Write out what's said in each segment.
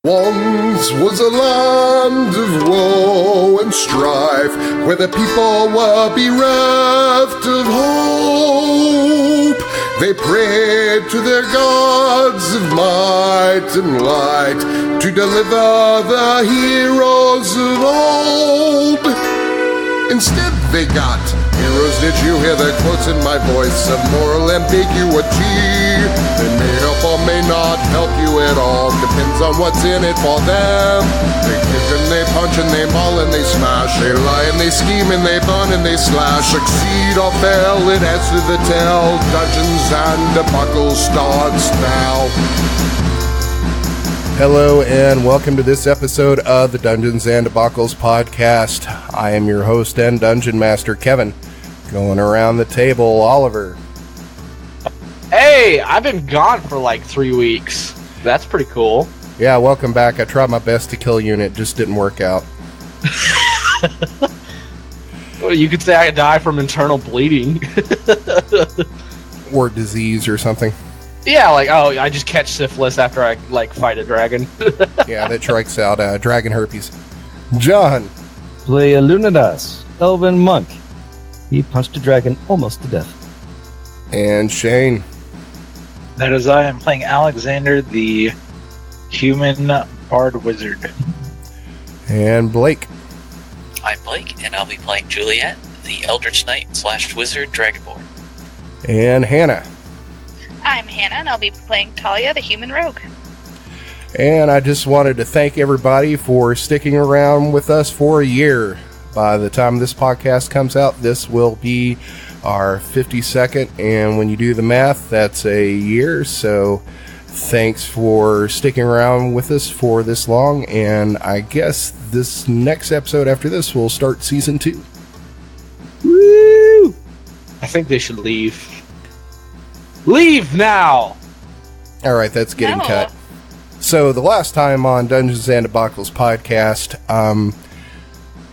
Once was a land of woe and strife, where the people were bereft of hope. They prayed to their gods of might and light to deliver the heroes of old. Instead they got heroes. Did you hear the quotes in my voice of moral ambiguity? They may help or may not help you at all. Depends on what's in it for them. They kick and they punch and they maul and they smash. They lie and they scheme and they burn and they slash. Succeed or fail, it adds to the tale. Dungeons and Debacle starts now. Hello and welcome to this episode of the Dungeons and Debacles podcast. I am your host and dungeon master, Kevin. Going around the table, Oliver. Hey, I've been gone for like 3 weeks. That's pretty cool. Yeah, welcome back. I tried my best to kill you and it just didn't work out. Well, you could say I die from internal bleeding. Or disease or something. Yeah, like, oh, I just catch syphilis after I, like, fight a dragon. Yeah, that strikes out dragon herpes. John. Play Alunodas, Elven monk. He punched a dragon almost to death. And Shane. That is I am playing Alexander, the human bard wizard. And Blake. I'm Blake, and I'll be playing Juliet, the eldritch knight / wizard Dragonborn. And Hannah. I'm Hannah, and I'll be playing Talia, the human rogue. And I just wanted to thank everybody for sticking around with us for a year. By the time this podcast comes out, this will be our 52nd, and when you do the math, that's a year. So thanks for sticking around with us for this long, and I guess this next episode after this will start season 2. Woo! I think they should leave. Leave now! Alright, that's getting No. cut. So, the last time on Dungeons and Debacles podcast,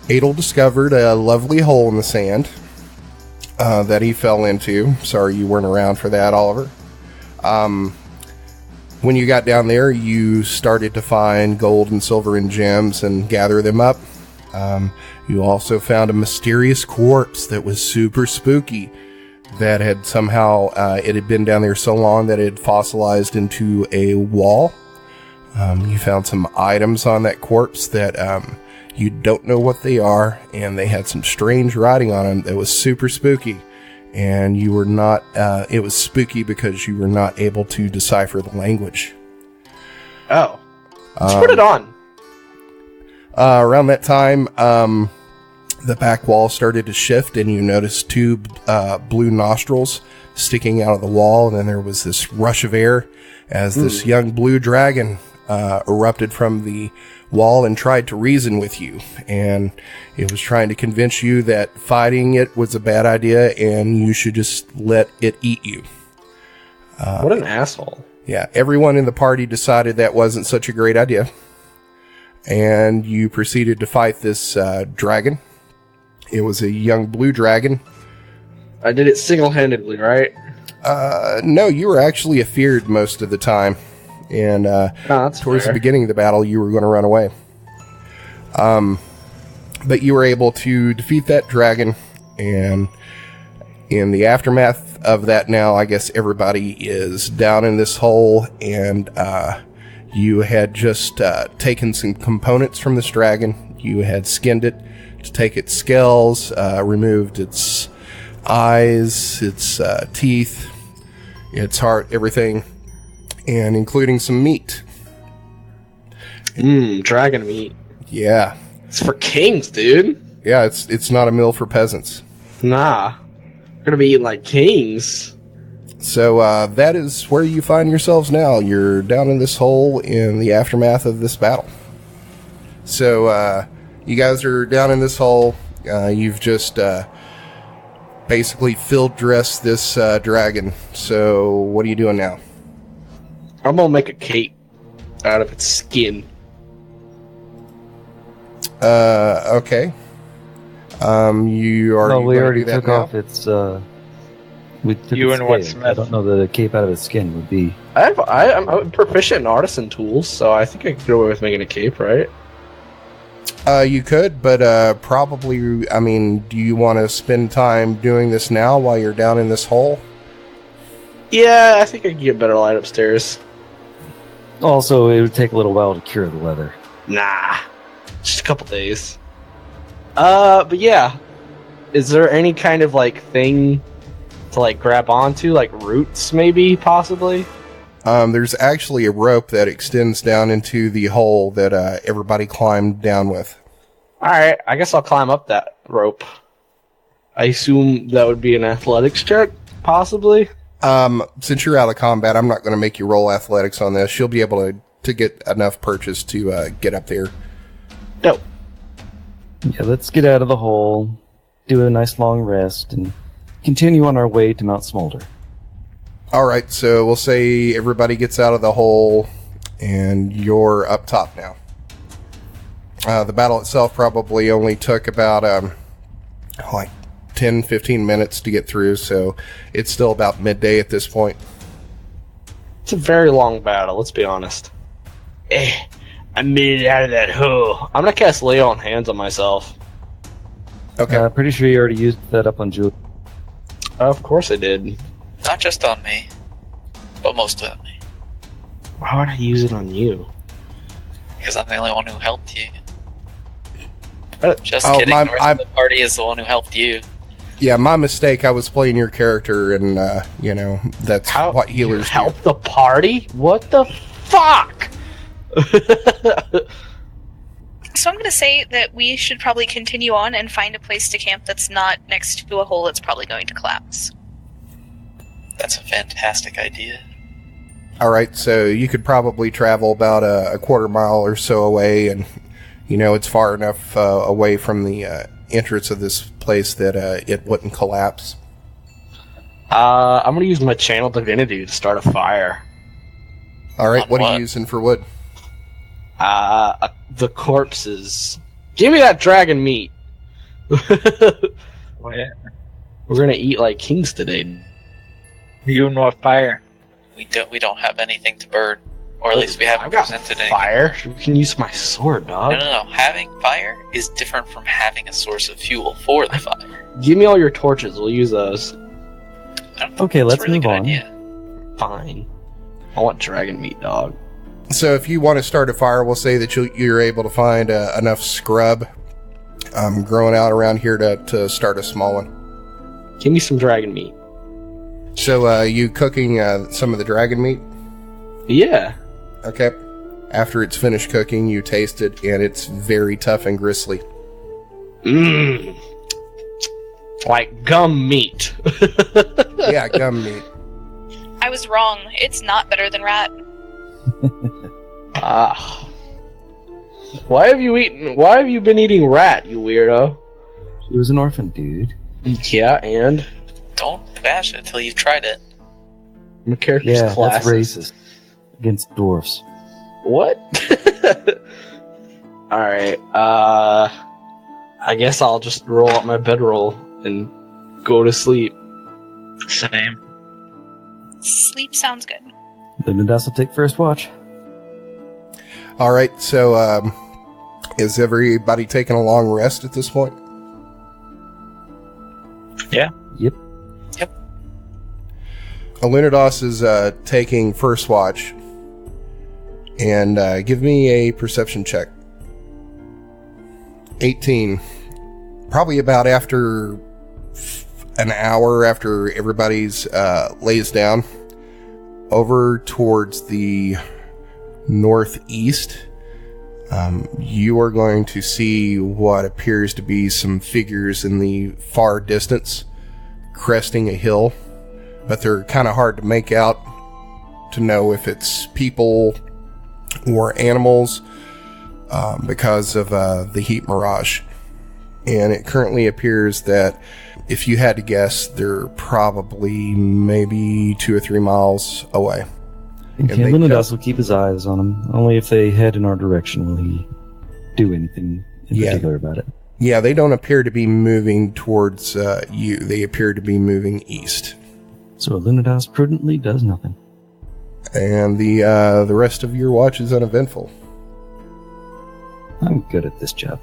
Adel discovered a lovely hole in the sand that he fell into. Sorry you weren't around for that, Oliver. When you got down there, you started to find gold and silver and gems and gather them up. You also found a mysterious corpse that was super spooky. That had somehow, it had been down there so long that it had fossilized into a wall. You found some items on that corpse that you don't know what they are, and they had some strange writing on them that was super spooky. And you were not, it was spooky because you were not able to decipher the language. Oh. Let's put it on. Around that time, the back wall started to shift, and you noticed two blue nostrils sticking out of the wall, and then there was this rush of air as this young blue dragon erupted from the wall and tried to reason with you, and it was trying to convince you that fighting it was a bad idea and you should just let it eat you. What an asshole. Yeah, everyone in the party decided that wasn't such a great idea, and you proceeded to fight this dragon. It was a young blue dragon. I did it single-handedly, right? No, you were actually afeared most of the time. And towards the beginning of the battle, you were going to run away. But you were able to defeat that dragon. And in the aftermath of that now, I guess everybody is down in this hole. And you had just taken some components from this dragon. You had skinned it to take its scales, removed its eyes, its teeth, its heart, everything, and including some meat. Dragon meat. Yeah. It's for kings, dude. Yeah, it's not a meal for peasants. Nah. We're gonna be eating like kings. So that is where you find yourselves now. You're down in this hole in the aftermath of this battle. So you guys are down in this hole. You've just basically field dressed this dragon. So what are you doing now? I'm gonna make a cape out of its skin. Okay. You are. No, we gonna already do that took now? off its You and what, I Smith? don't know the cape out of his skin would be. I'm proficient in artisan tools, so I think I could get away with making a cape, right? You could, but probably, I mean, do you want to spend time doing this now while you're down in this hole? Yeah, I think I could get better light upstairs. Also, it would take a little while to cure the leather. Nah, just a couple days. But yeah, is there any kind of like thing to like grab onto, like roots, maybe, possibly? There's actually a rope that extends down into the hole that everybody climbed down with. All right, I guess I'll climb up that rope. I assume that would be an athletics check, possibly. Since you're out of combat, I'm not going to make you roll athletics on this. You'll be able to get enough purchase to get up there. No. Yeah, let's get out of the hole, do a nice long rest, and continue on our way to Mount Smolder. Alright, so we'll say everybody gets out of the hole, and you're up top now. The battle itself probably only took about, like 10-15 minutes to get through, so it's still about midday at this point. It's a very long battle, let's be honest. I made it out of that hole. I'm gonna cast Lay on Hands on myself. Okay. Pretty sure you already used that up on Juliet. Of course I did. Not just on me, but most of me. Why would I use it on you? Because I'm the only one who helped you. Just Oh, kidding. The rest of the party is the one who helped you. Yeah, my mistake. I was playing your character, and, that's what healers do. Help the party? What the fuck? So I'm going to say that we should probably continue on and find a place to camp that's not next to a hole that's probably going to collapse. That's a fantastic idea. Alright, so you could probably travel about a quarter mile or so away, and, it's far enough away from the entrance of this place that it wouldn't collapse. I'm going to use my Channel Divinity to start a fire. Alright, what are you using for wood? The corpses. Give me that dragon meat. We're gonna eat like kings today. You and what fire? We don't have anything to burn, or at least we haven't I've got presented anything. fire. You can use my sword, dog. No. Having fire is different from having a source of fuel for the fire. Give me all your torches. We'll use those. Okay, That's let's a really move good on. idea. Fine. I want dragon meat, dog. So if you want to start a fire, we'll say that you're able to find enough scrub growing out around here to start a small one. Give me some dragon meat. So you cooking some of the dragon meat? Yeah. Okay. After it's finished cooking, you taste it, and it's very tough and gristly. Mmm. Like gum meat. Yeah, gum meat. I was wrong. It's not better than rat. Why have you been eating rat, you weirdo? She was an orphan, dude. Yeah, and Don't bash it until you've tried it. my character's Yeah, class. that's racist. Against dwarfs. What? Alright, I guess I'll just roll up my bedroll and go to sleep. Same. Sleep sounds good. Alunodas will take first watch. All right, so is everybody taking a long rest at this point? Yeah. Yep. Alunodas is taking first watch, and give me a perception check. 18. Probably about after an hour after everybody's lays down, over towards the northeast, you are going to see what appears to be some figures in the far distance cresting a hill, but they're kind of hard to make out to know if it's people or animals because of the heat mirage. And it currently appears that if you had to guess, they're probably maybe 2 or 3 miles away. Okay, they Alunodas will keep his eyes on them. Only if they head in our direction will he do anything in particular about it. Yeah, they don't appear to be moving towards you. They appear to be moving east. So Alunodas prudently does nothing. And the rest of your watch is uneventful. I'm good at this job.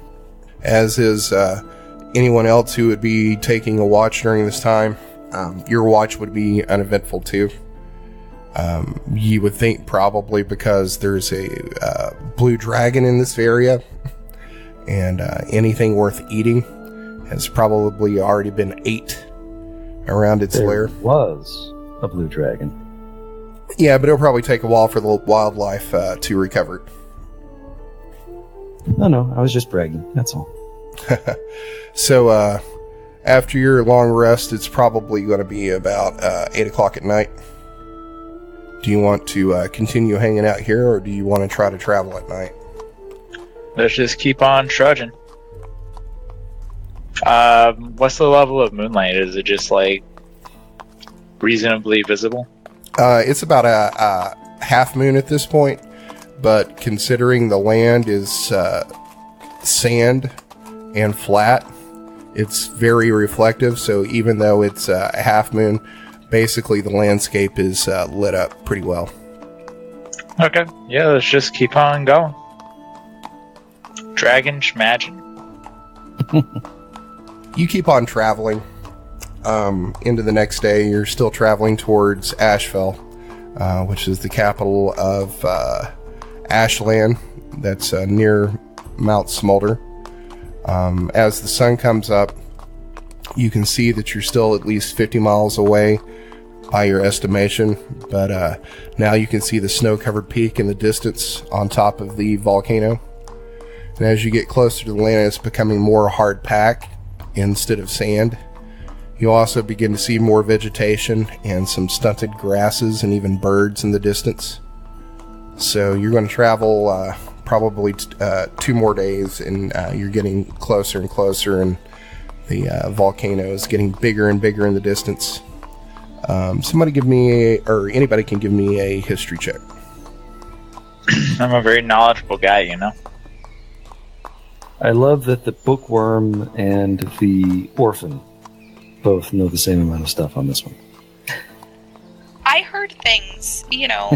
As is anyone else who would be taking a watch during this time. Your watch would be uneventful too. You would think probably because there's a blue dragon in this area, and anything worth eating has probably already been ate around its lair. There was a blue dragon. Yeah, but it'll probably take a while for the wildlife to recover. No, I was just bragging. That's all. So, after your long rest, it's probably going to be about 8 o'clock at night. Do you want to continue hanging out here, or do you want to try to travel at night? Let's just keep on trudging. What's the level of moonlight? Is it just like reasonably visible? It's about a half moon at this point, but considering the land is sand and flat, it's very reflective. So even though it's a half moon, basically the landscape is lit up pretty well. Okay, yeah, let's just keep on going. Dragon schmagin. You keep on traveling into the next day. You're still traveling towards Ashfell, which is the capital of Ashland. That's near Mount Smolder. As the sun comes up, you can see that you're still at least 50 miles away by your estimation, but now you can see the snow-covered peak in the distance on top of the volcano. And as you get closer to the land, it's becoming more hard pack instead of sand. You also begin to see more vegetation and some stunted grasses and even birds in the distance. So you're going to travel probably 2 more days, and you're getting closer and closer, and the volcano is getting bigger and bigger in the distance. Anybody can give me a history check. I'm a very knowledgeable guy, you know. I love that the bookworm and the orphan both know the same amount of stuff on this one. I heard things, you know.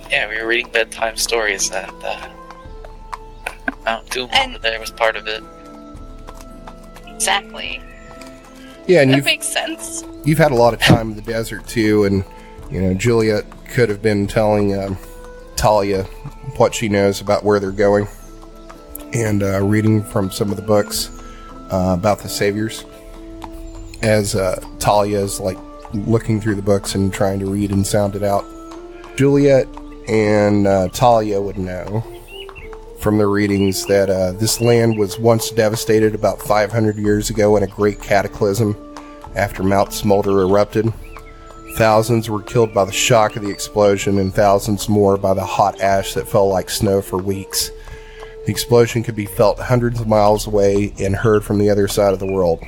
Yeah, we were reading bedtime stories that Mount Doom over there was part of it. Exactly. Yeah, and that makes sense. You've had a lot of time in the desert too, and you know Juliet could have been telling Talia what she knows about where they're going, and reading from some of the books about the saviors. As Talia is like looking through the books and trying to read and sound it out, Juliet and Talia would know from the readings that this land was once devastated about 500 years ago in a great cataclysm after Mount Smolder erupted. Thousands were killed by the shock of the explosion, and thousands more by the hot ash that fell like snow for weeks. The explosion could be felt hundreds of miles away and heard from the other side of the world.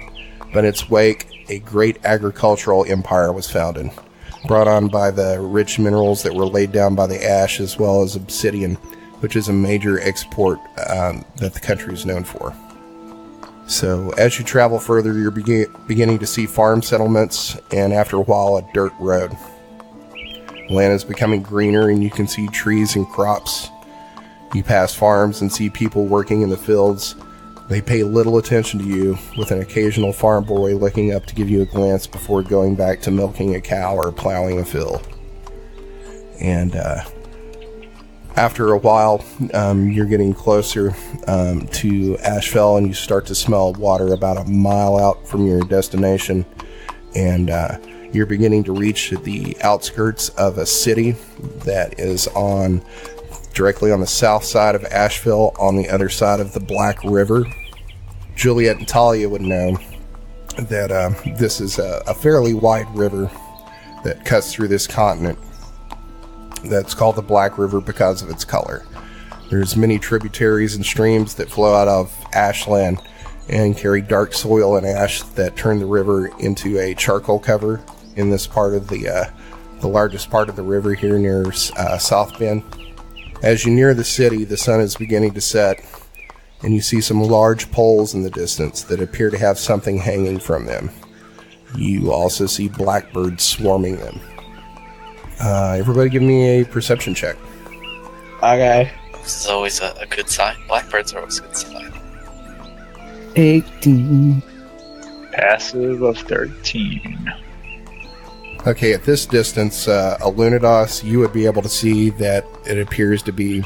But in its wake, a great agricultural empire was founded, brought on by the rich minerals that were laid down by the ash, as well as obsidian, which is a major export that the country is known for. So as you travel further, you're beginning to see farm settlements, and after a while, a dirt road. The land is becoming greener, and you can see trees and crops. You pass farms and see people working in the fields. They pay little attention to you, with an occasional farm boy looking up to give you a glance before going back to milking a cow or plowing a field. And after a while, you're getting closer to Ashfell, and you start to smell water about a mile out from your destination. And you're beginning to reach the outskirts of a city that is directly on the south side of Ashfell, on the other side of the Black River. Juliet and Talia would know that this is a fairly wide river that cuts through this continent. That's called the Black River because of its color. There's many tributaries and streams that flow out of Ashland and carry dark soil and ash that turn the river into a charcoal cover in this part of the largest part of the river here near South Bend. As you near the city, the sun is beginning to set, and you see some large poles in the distance that appear to have something hanging from them. You also see blackbirds swarming them. Everybody give me a perception check. Okay. This is always a good sign. Blackbirds are always a good sign. 18. Passive of 13. Okay, at this distance, Alunodas, you would be able to see that it appears to be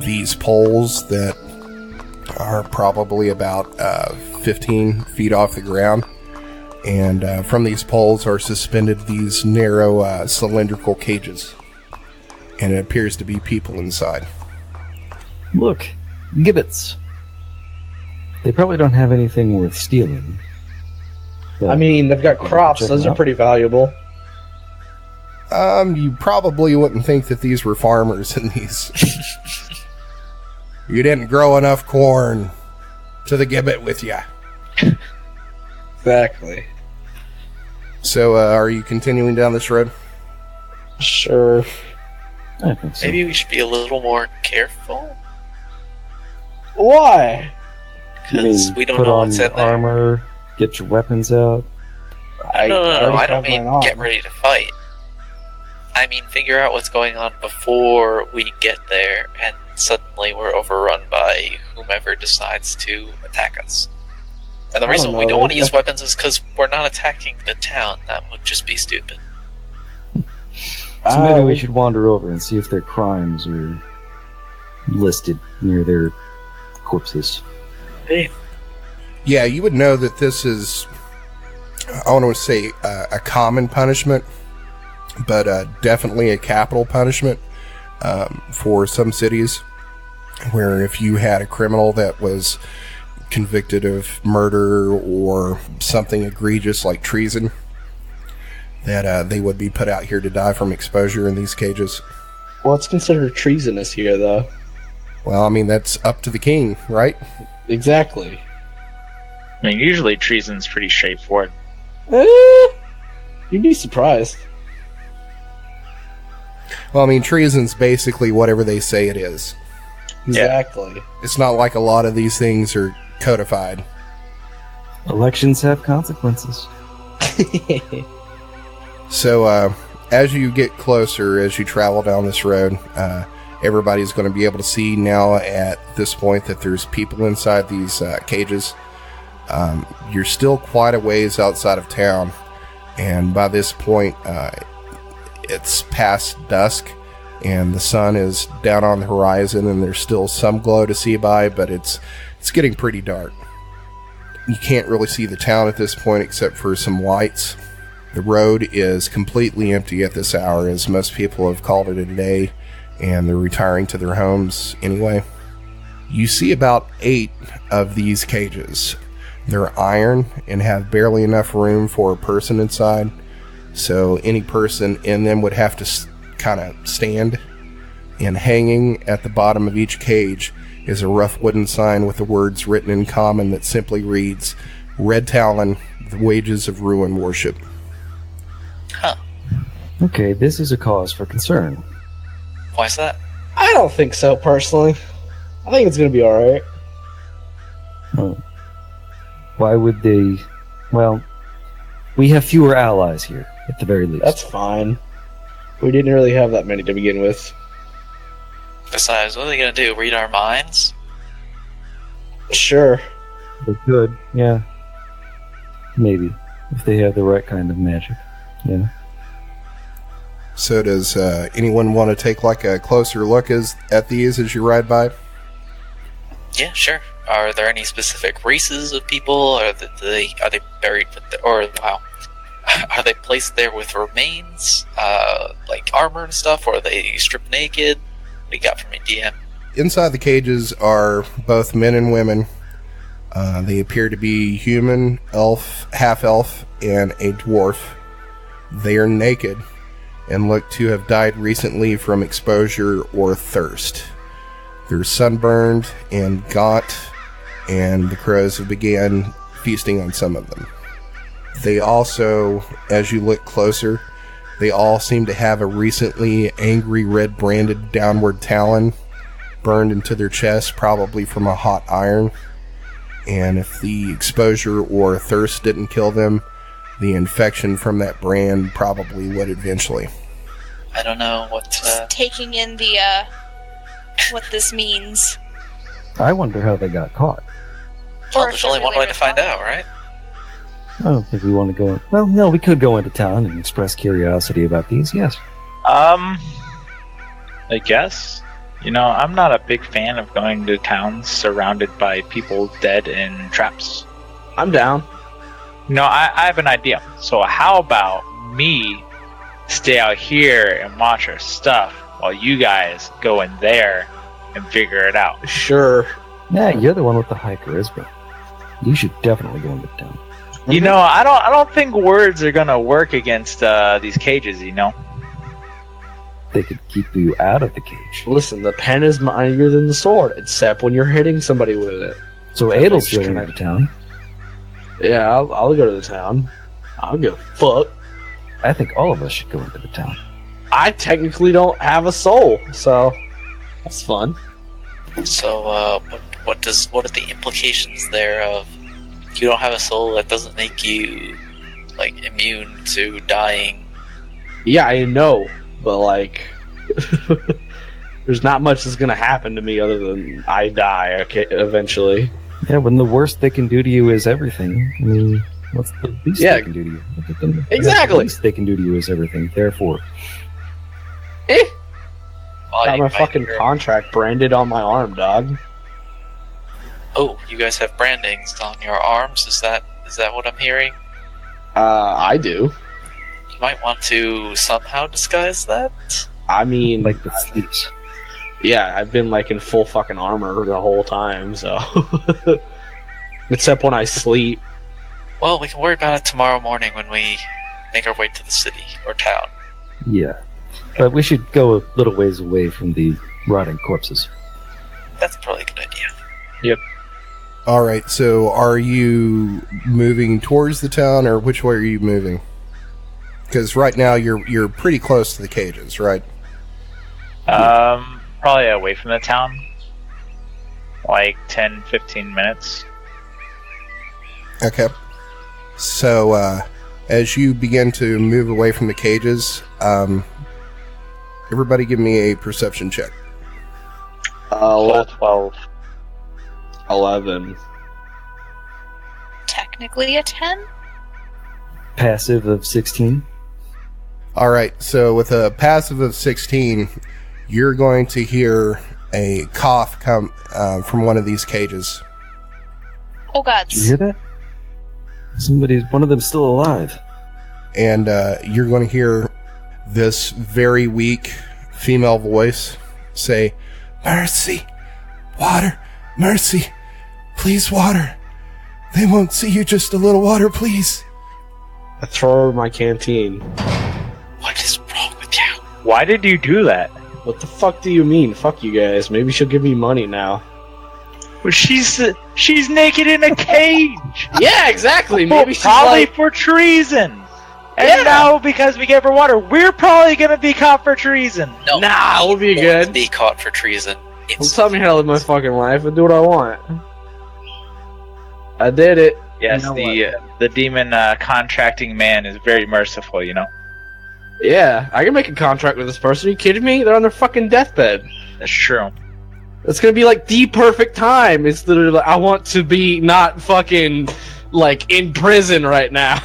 these poles that are probably about 15 feet off the ground. And from these poles are suspended these narrow cylindrical cages. And it appears to be people inside. Look, gibbets. They probably don't have anything worth stealing. I mean, they've got crops. Those are pretty valuable. You probably wouldn't think that these were farmers in these. You didn't grow enough corn to the gibbet with ya. Exactly. So, are you continuing down this road? Sure. I think so. Maybe we should be a little more careful. Why? Because we don't put know on what's in there. armor, get your weapons out. No, already I don't have mean mine on. get ready to fight. I mean figure out what's going on before we get there, and suddenly we're overrun by whomever decides to attack us. And the I reason don't we know. don't want to use weapons is because we're not attacking the town. That would just be stupid. So maybe we should wander over and see if their crimes are listed near their corpses. Yeah, you would know that this is, I want to say, a common punishment, but definitely a capital punishment for some cities, where if you had a criminal that was convicted of murder or something egregious like treason, that they would be put out here to die from exposure in these cages. Well, it's considered treasonous here, though. Well, I mean, that's up to the king, right? Exactly. I mean, usually treason's pretty straightforward. You'd be surprised. Well, I mean, treason's basically whatever they say it is. Exactly. It's not like a lot of these things are codified. Elections have consequences. So, as you get closer, as you travel down this road, everybody's going to be able to see now at this point that there's people inside these cages. You're still quite a ways outside of town, and by this point, it's past dusk, and the sun is down on the horizon, and there's still some glow to see by, but it's getting pretty dark. You can't really see the town at this point except for some lights. The road is completely empty at this hour, as most people have called it a day, and they're retiring to their homes anyway. You see about 8 of these cages. They're iron and have barely enough room for a person inside, so any person in them would have to kind of stand. And hanging at the bottom of each cage is a rough wooden sign with the words written in common that simply reads, Red Talon, the wages of ruin worship. Huh. Okay, this is a cause for concern. Why's that? I don't think so, personally. I think it's going to be alright. Why would they... Well, we have fewer allies here, at the very least. That's fine. We didn't really have that many to begin with. Besides, what are they going to do? Read our minds? Sure. They could, yeah. Maybe, if they have the right kind of magic. Yeah. So does anyone want to take like a closer look at these as you ride by? Yeah, sure. Are there any specific races of people? Are they buried with are they placed there with remains, like armor and stuff, or are they stripped naked? What do you got from me, DM? Inside the cages are both men and women. They appear to be human, elf, half-elf, and a dwarf. They are naked and look to have died recently from exposure or thirst. They're sunburned and gaunt, and the crows have began feasting on some of them. They also, as you look closer, they all seem to have a recently angry red branded downward talon burned into their chest, probably from a hot iron. And if the exposure or thirst didn't kill them, the infection from that brand probably would eventually. I don't know what. Just taking in the what this means. I wonder how they got caught. Well, there's only one way to find out, right? I don't think we want to go. Well, no, we could go into town and express curiosity about these. Yes. I guess. You know, I'm not a big fan of going to towns surrounded by people dead in traps. I'm down. No, I have an idea. So how about me stay out here and watch our stuff while you guys go in there and figure it out? Sure. Yeah, you're the one with the high charisma. You should definitely go into town. You know, I don't think words are gonna work against these cages. You know. They could keep you out of the cage. Listen, the pen is mightier than the sword, except when you're hitting somebody with it. So Adel's going into town. Yeah, I'll go to the town. I don't give a fuck. I think all of us should go into the town. I technically don't have a soul, so that's fun. So, what are the implications there of you don't have a soul? That doesn't make you like immune to dying. Yeah, I know, but like, there's not much that's gonna happen to me other than I die eventually. Yeah, when the worst they can do to you is everything. I mean, what's the least they can do to you? Exactly. The least they can do to you is everything. Therefore, Got my fucking contract branded on my arm, dog. Oh, you guys have brandings on your arms? Is that what I'm hearing? I do. You might want to somehow disguise that. I mean, like the sleeves. Yeah, I've been like in full fucking armor the whole time, so. Except when I sleep. Well, we can worry about it tomorrow morning when we make our way to the city or town. Yeah. But we should go a little ways away from the rotting corpses. That's probably a good idea. Yep. All right, so are you moving towards the town, or which way are you moving? Because right now you're pretty close to the cages, right? Probably away from the town. Like 10, 15 minutes. Okay. So, as you begin to move away from the cages, everybody give me a perception check. 12. 11. Technically a 10? Passive of 16. All right, so with a passive of 16, you're going to hear a cough come from one of these cages. Oh gods. Did you hear that? One of them's still alive. And you're going to hear this very weak female voice say, "Mercy! Water! Mercy! Please, water! They won't see you, just a little water, please!" I throw her my canteen. What is wrong with you? Why did you do that? What the fuck do you mean? Fuck you guys. Maybe she'll give me money now. Well, she's naked in a cage. Yeah, exactly. Maybe she's probably like... for treason. And Yeah. now, because we gave her water, we're probably gonna be caught for treason. No, Nah, we'll be won't good. Be caught for treason. Don't tell me how to live my fucking life and do what I want. I did it. Yes, You know the demon contracting man is very merciful. You know. Yeah, I can make a contract with this person. Are you kidding me? They're on their fucking deathbed. That's true. It's gonna be like the perfect time. It's literally like, I want to be not fucking like in prison right now.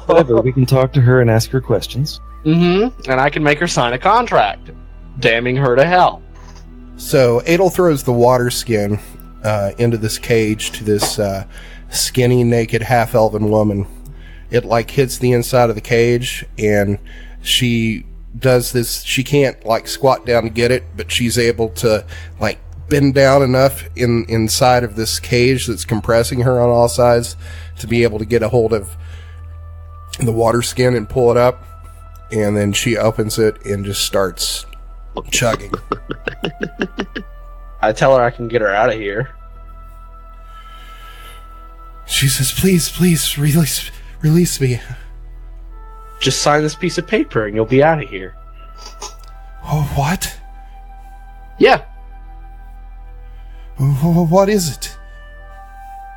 Whatever, we can talk to her and ask her questions. Mm-hmm. And I can make her sign a contract, damning her to hell. So Adel throws the water skin into this cage to this skinny, naked, half-elven woman. It like hits the inside of the cage, and she does this. She can't like squat down to get it, but she's able to like bend down enough inside of this cage that's compressing her on all sides to be able to get a hold of the water skin and pull it up. And then she opens it and just starts chugging. I tell her I can get her out of here. She says, please, release me. Just sign this piece of paper and you'll be out of here. Oh, what? Yeah, What is it?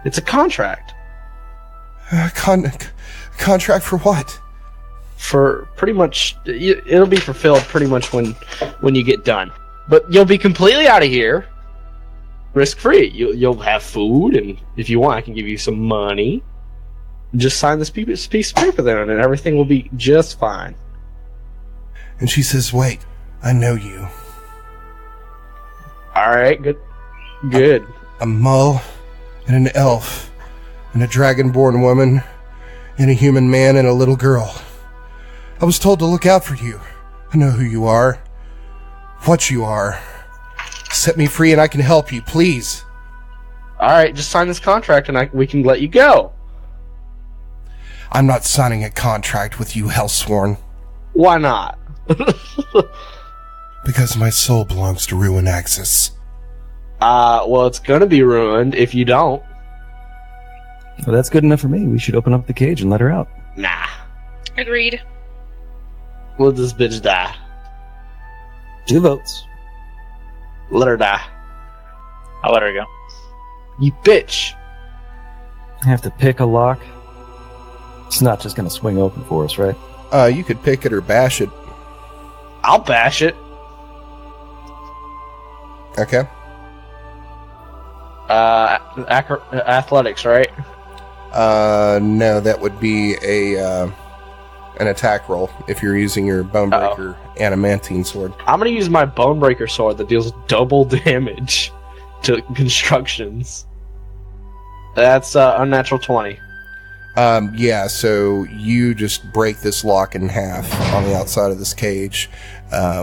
it's a contract. Contract for what? For pretty much, it'll be fulfilled pretty much when you get done. But you'll be completely out of here, risk-free. You'll have food, and if you want, I can give you some money. Just sign this piece of paper then, and everything will be just fine. And she says, wait, I know you. Alright, good. A mull, and an elf, and a dragonborn woman, and a human man, and a little girl. I was told to look out for you. I know who you are. What you are. Set me free and I can help you, please. Alright, just sign this contract and we can let you go. I'm not signing a contract with you, Hellsworn. Why not? Because my soul belongs to Ruinaxis. Well, it's gonna be ruined if you don't. Well, that's good enough for me. We should open up the cage and let her out. Nah. Agreed. Let this bitch die. 2 votes. Let her die. I'll let her go. You bitch. I have to pick a lock. It's not just going to swing open for us, right? You could pick it or bash it. I'll bash it. Okay. Athletics, right? No, that would be an attack roll if you're using your Bonebreaker adamantine sword. I'm gonna use my Bonebreaker sword that deals double damage to constructions. That's unnatural 20. Yeah, so you just break this lock in half on the outside of this cage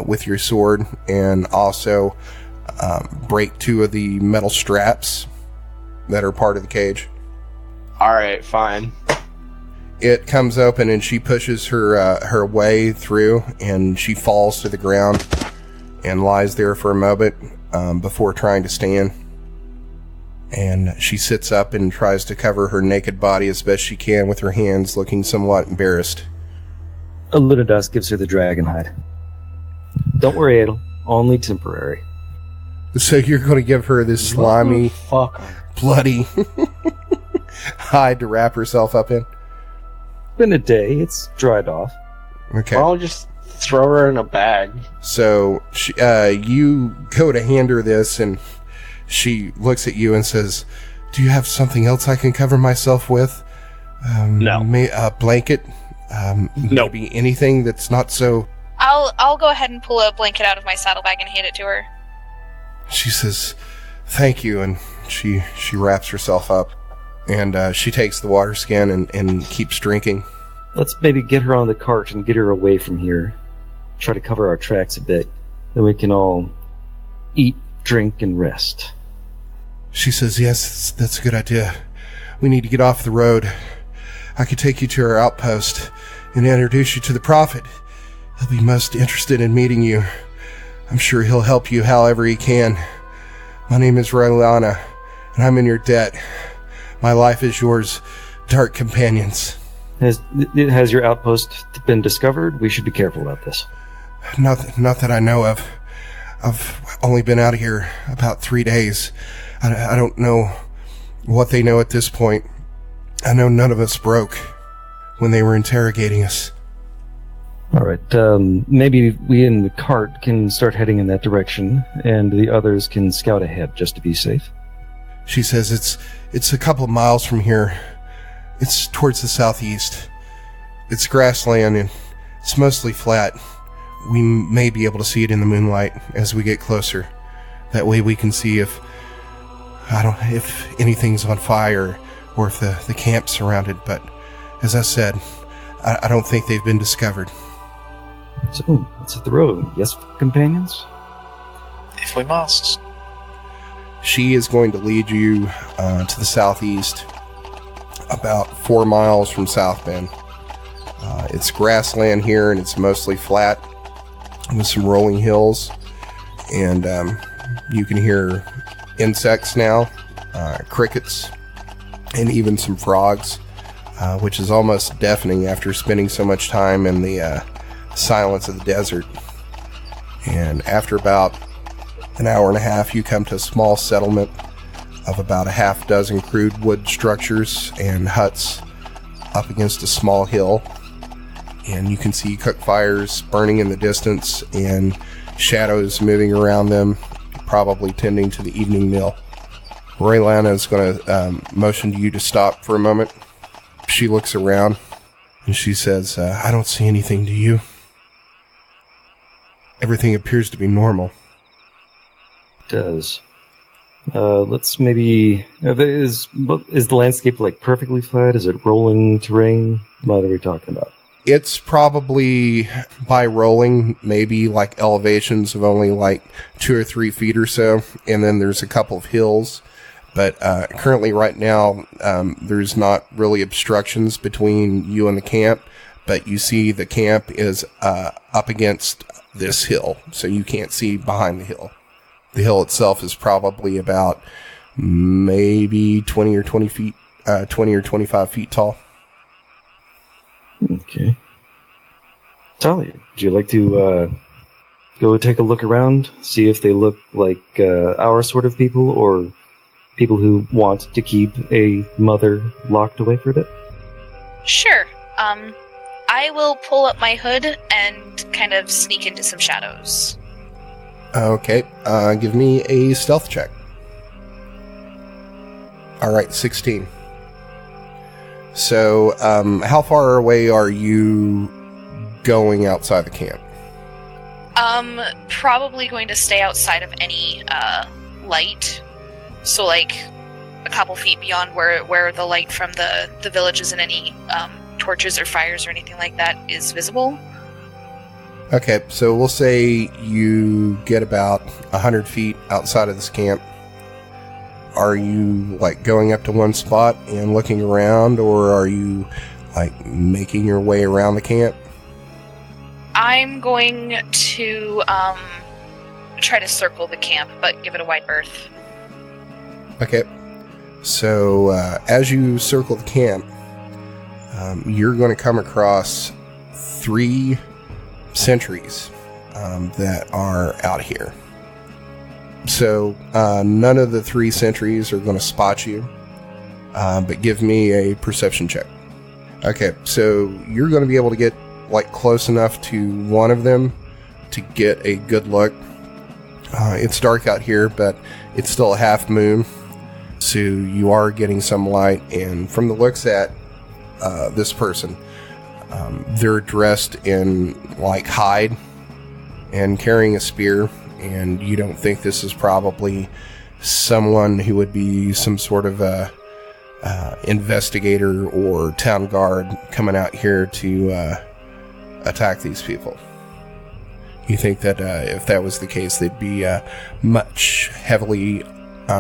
with your sword, and also break 2 of the metal straps that are part of the cage. Alright, fine. It comes open and she pushes her way through, and she falls to the ground and lies there for a moment before trying to stand. And she sits up and tries to cover her naked body as best she can with her hands, looking somewhat embarrassed. Alunodas gives her the dragon hide. Don't worry, Adel. Only temporary. So you're going to give her this slimy, bloody hide to wrap herself up in? Been a day. It's dried off. Okay. Why don't we just throw her in a bag? So you go to hand her this, and she looks at you and says, do you have something else I can cover myself with? No. A blanket? Maybe anything that's not so... I'll go ahead and pull a blanket out of my saddlebag and hand it to her. She says, thank you, and she wraps herself up. And she takes the water skin and keeps drinking. Let's maybe get her on the cart and get her away from here. Try to cover our tracks a bit. Then we can all eat, drink, and rest. She says, yes, that's a good idea. We need to get off the road. I could take you to our outpost and introduce you to the Prophet. He'll be most interested in meeting you. I'm sure he'll help you however he can. My name is Rylana, and I'm in your debt. My life is yours, dark companions. Has your outpost been discovered? We should be careful about this. Not that I know of. I've only been out of here about 3 days. I don't know what they know at this point. I know none of us broke when they were interrogating us. All right, maybe we in the cart can start heading in that direction, and the others can scout ahead just to be safe. She says it's a couple of miles from here. It's towards the southeast. It's grassland and it's mostly flat. We may be able to see it in the moonlight as we get closer. That way we can see if anything's on fire or if the camp's surrounded. But as I said, I don't think they've been discovered. So let's hit the road. Yes, companions? If we must. She is going to lead you to the southeast, about 4 miles from South Bend. It's grassland here, and it's mostly flat with some rolling hills. And you can hear insects now, crickets, and even some frogs, which is almost deafening after spending so much time in the silence of the desert. And after about an hour and a half, you come to a small settlement of about a half dozen crude wood structures and huts up against a small hill, and you can see cook fires burning in the distance and shadows moving around them, probably tending to the evening meal. Raylana is going to motion to you to stop for a moment. She looks around and she says, I don't see anything, do you? Everything appears to be normal. It does. Let's maybe... Is the landscape like perfectly flat? Is it rolling terrain? What are we talking about? It's probably, by rolling, maybe like elevations of only like 2 or 3 feet or so, and then there's a couple of hills. But currently, right now, there's not really obstructions between you and the camp, but you see the camp is up against this hill, so you can't see behind the hill. The hill itself is probably about maybe 20 or 25 feet tall. Okay. Talia, would you like to go take a look around, see if they look like our sort of people, or people who want to keep a mother locked away for a bit? Sure. I will pull up my hood and kind of sneak into some shadows. Okay, give me a stealth check. Alright, 16. So, how far away are you going outside the camp? Probably going to stay outside of any light. So, like, a couple feet beyond where the light from the villages and any torches or fires or anything like that is visible. Okay, so we'll say you get about 100 feet outside of this camp. Are you, like, going up to one spot and looking around, or are you, like, making your way around the camp? I'm going to try to circle the camp, but give it a wide berth. Okay, so as you circle the camp, you're going to come across 3 sentries that are out here. So none of the 3 sentries are going to spot you, but give me a perception check. Okay, so you're going to be able to get like close enough to one of them to get a good look. It's dark out here, but it's still a half moon, so you are getting some light. And from the looks at this person, they're dressed in like hide and carrying a spear, and you don't think this is probably someone who would be some sort of a investigator or town guard coming out here to attack these people. You think that if that was the case, they'd be much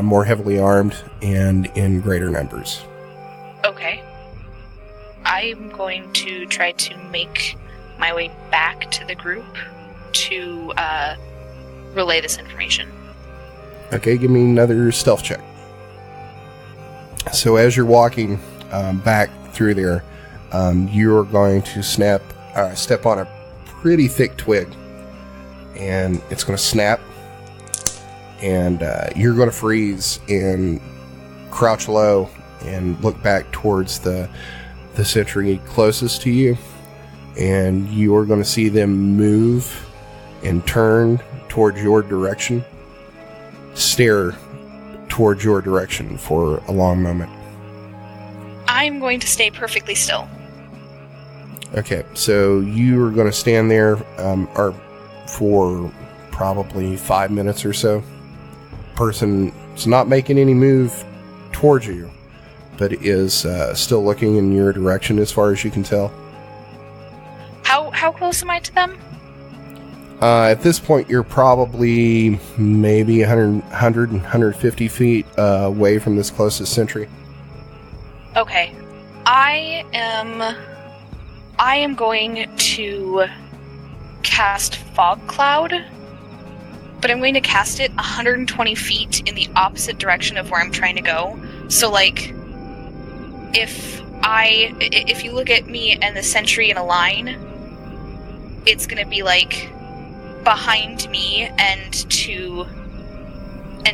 more heavily armed and in greater numbers. Okay. I'm going to try to make my way back to the group to relay this information. Okay, give me another stealth check. So as you're walking back through there, you're going to step on a pretty thick twig, and it's going to snap, and you're going to freeze and crouch low and look back towards the sentry closest to you, and you are going to see them move and turn towards your direction, stare towards your direction for a long moment. I'm going to stay perfectly still. Okay, so you are going to stand there for probably 5 minutes or so. Person's not making any move towards you, but is still looking in your direction as far as you can tell. How close am I to them? At this point, you're probably maybe 150 feet away from this closest sentry. Okay. I am going to cast Fog Cloud, but I'm going to cast it 120 feet in the opposite direction of where I'm trying to go. So, like, if you look at me and the sentry in a line, it's going to be, like, behind me and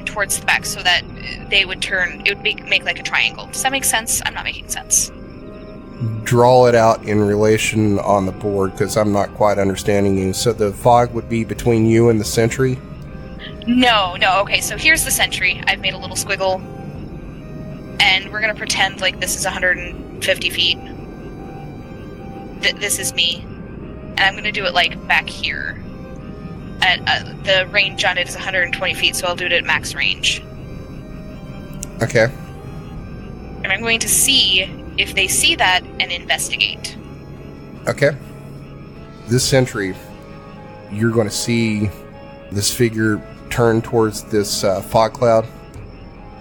towards the back, so that they would turn. It would make like a triangle. Does that make sense? I'm not making sense. draw it out in relation on the board, because I'm not quite understanding you. So the fog would be between you and the sentry? No, okay, so here's the sentry. I've made a little squiggle. And we're gonna pretend like this is 150 feet. This is me. And I'm gonna do it, like, back here. The range on it is 120 feet, so I'll do it at max range. Okay. And I'm going to see if they see that and investigate. Okay. This sentry, you're going to see this figure turn towards this fog cloud,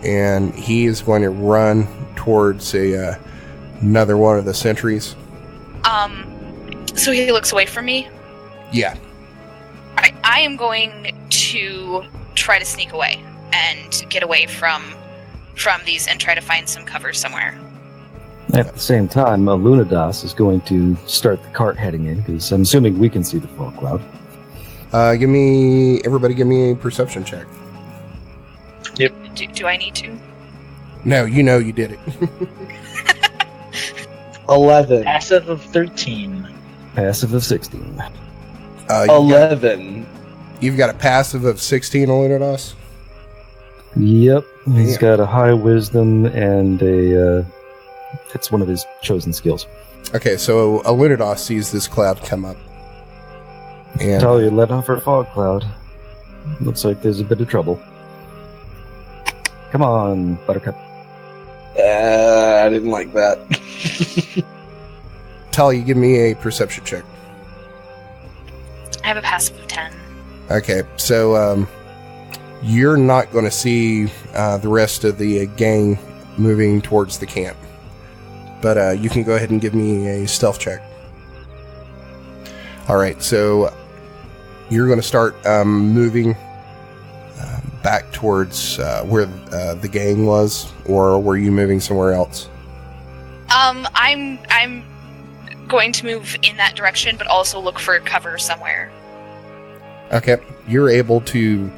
and he is going to run towards another one of the sentries. So he looks away from me? Yeah. Alright, I am going to try to sneak away and get away from these and try to find some cover somewhere. At the same time, Alunodas is going to start the cart heading in, because I'm assuming we can see the fog cloud. Everybody give me a perception check. Yep. Do I need to? No, you know you did it. 11. Passive of 13. Passive of 16. 11. You've got a passive of 16, Alunodas? Yep. He's Yeah. got a high wisdom and it's one of his chosen skills. Okay, so Alunodas sees this cloud come up. And Talia let off her fog cloud. Looks like there's a bit of trouble. Come on, Buttercup. I didn't like that. Talia, give me a perception check. I have a passive of 10. Okay, so you're not going to see the rest of the gang moving towards the camp. But you can go ahead and give me a stealth check. Alright, so you're going to start moving back towards where the gang was, or were you moving somewhere else? I'm going to move in that direction, but also look for cover somewhere. Okay, you're able to,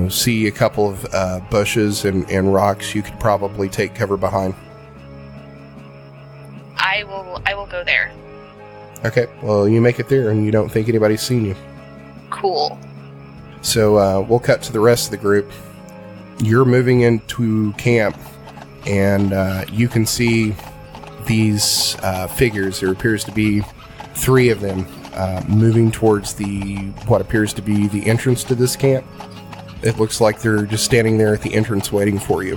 see a couple of bushes and rocks you could probably take cover behind. I will go there. Okay, well, you make it there and you don't think anybody's seen you. Cool. So we'll cut to the rest of the group. You're moving into camp, and you can see these figures. There appears to be 3 of them moving towards what appears to be the entrance to this camp. It looks like they're just standing there at the entrance waiting for you.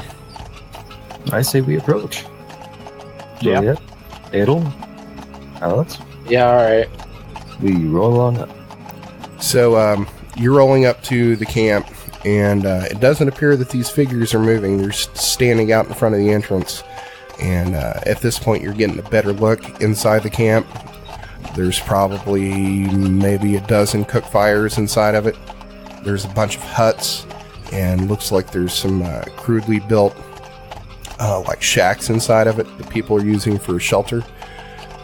I say we approach. Yeah. Juliet, Adel, Alex, Yeah, alright. we roll along up. So you're rolling up to the camp, and it doesn't appear that these figures are moving. They're standing out in front of the entrance. And at this point, you're getting a better look inside the camp. There's probably maybe a dozen cook fires inside of it. There's a bunch of huts, and looks like there's some crudely built like shacks inside of it that people are using for shelter.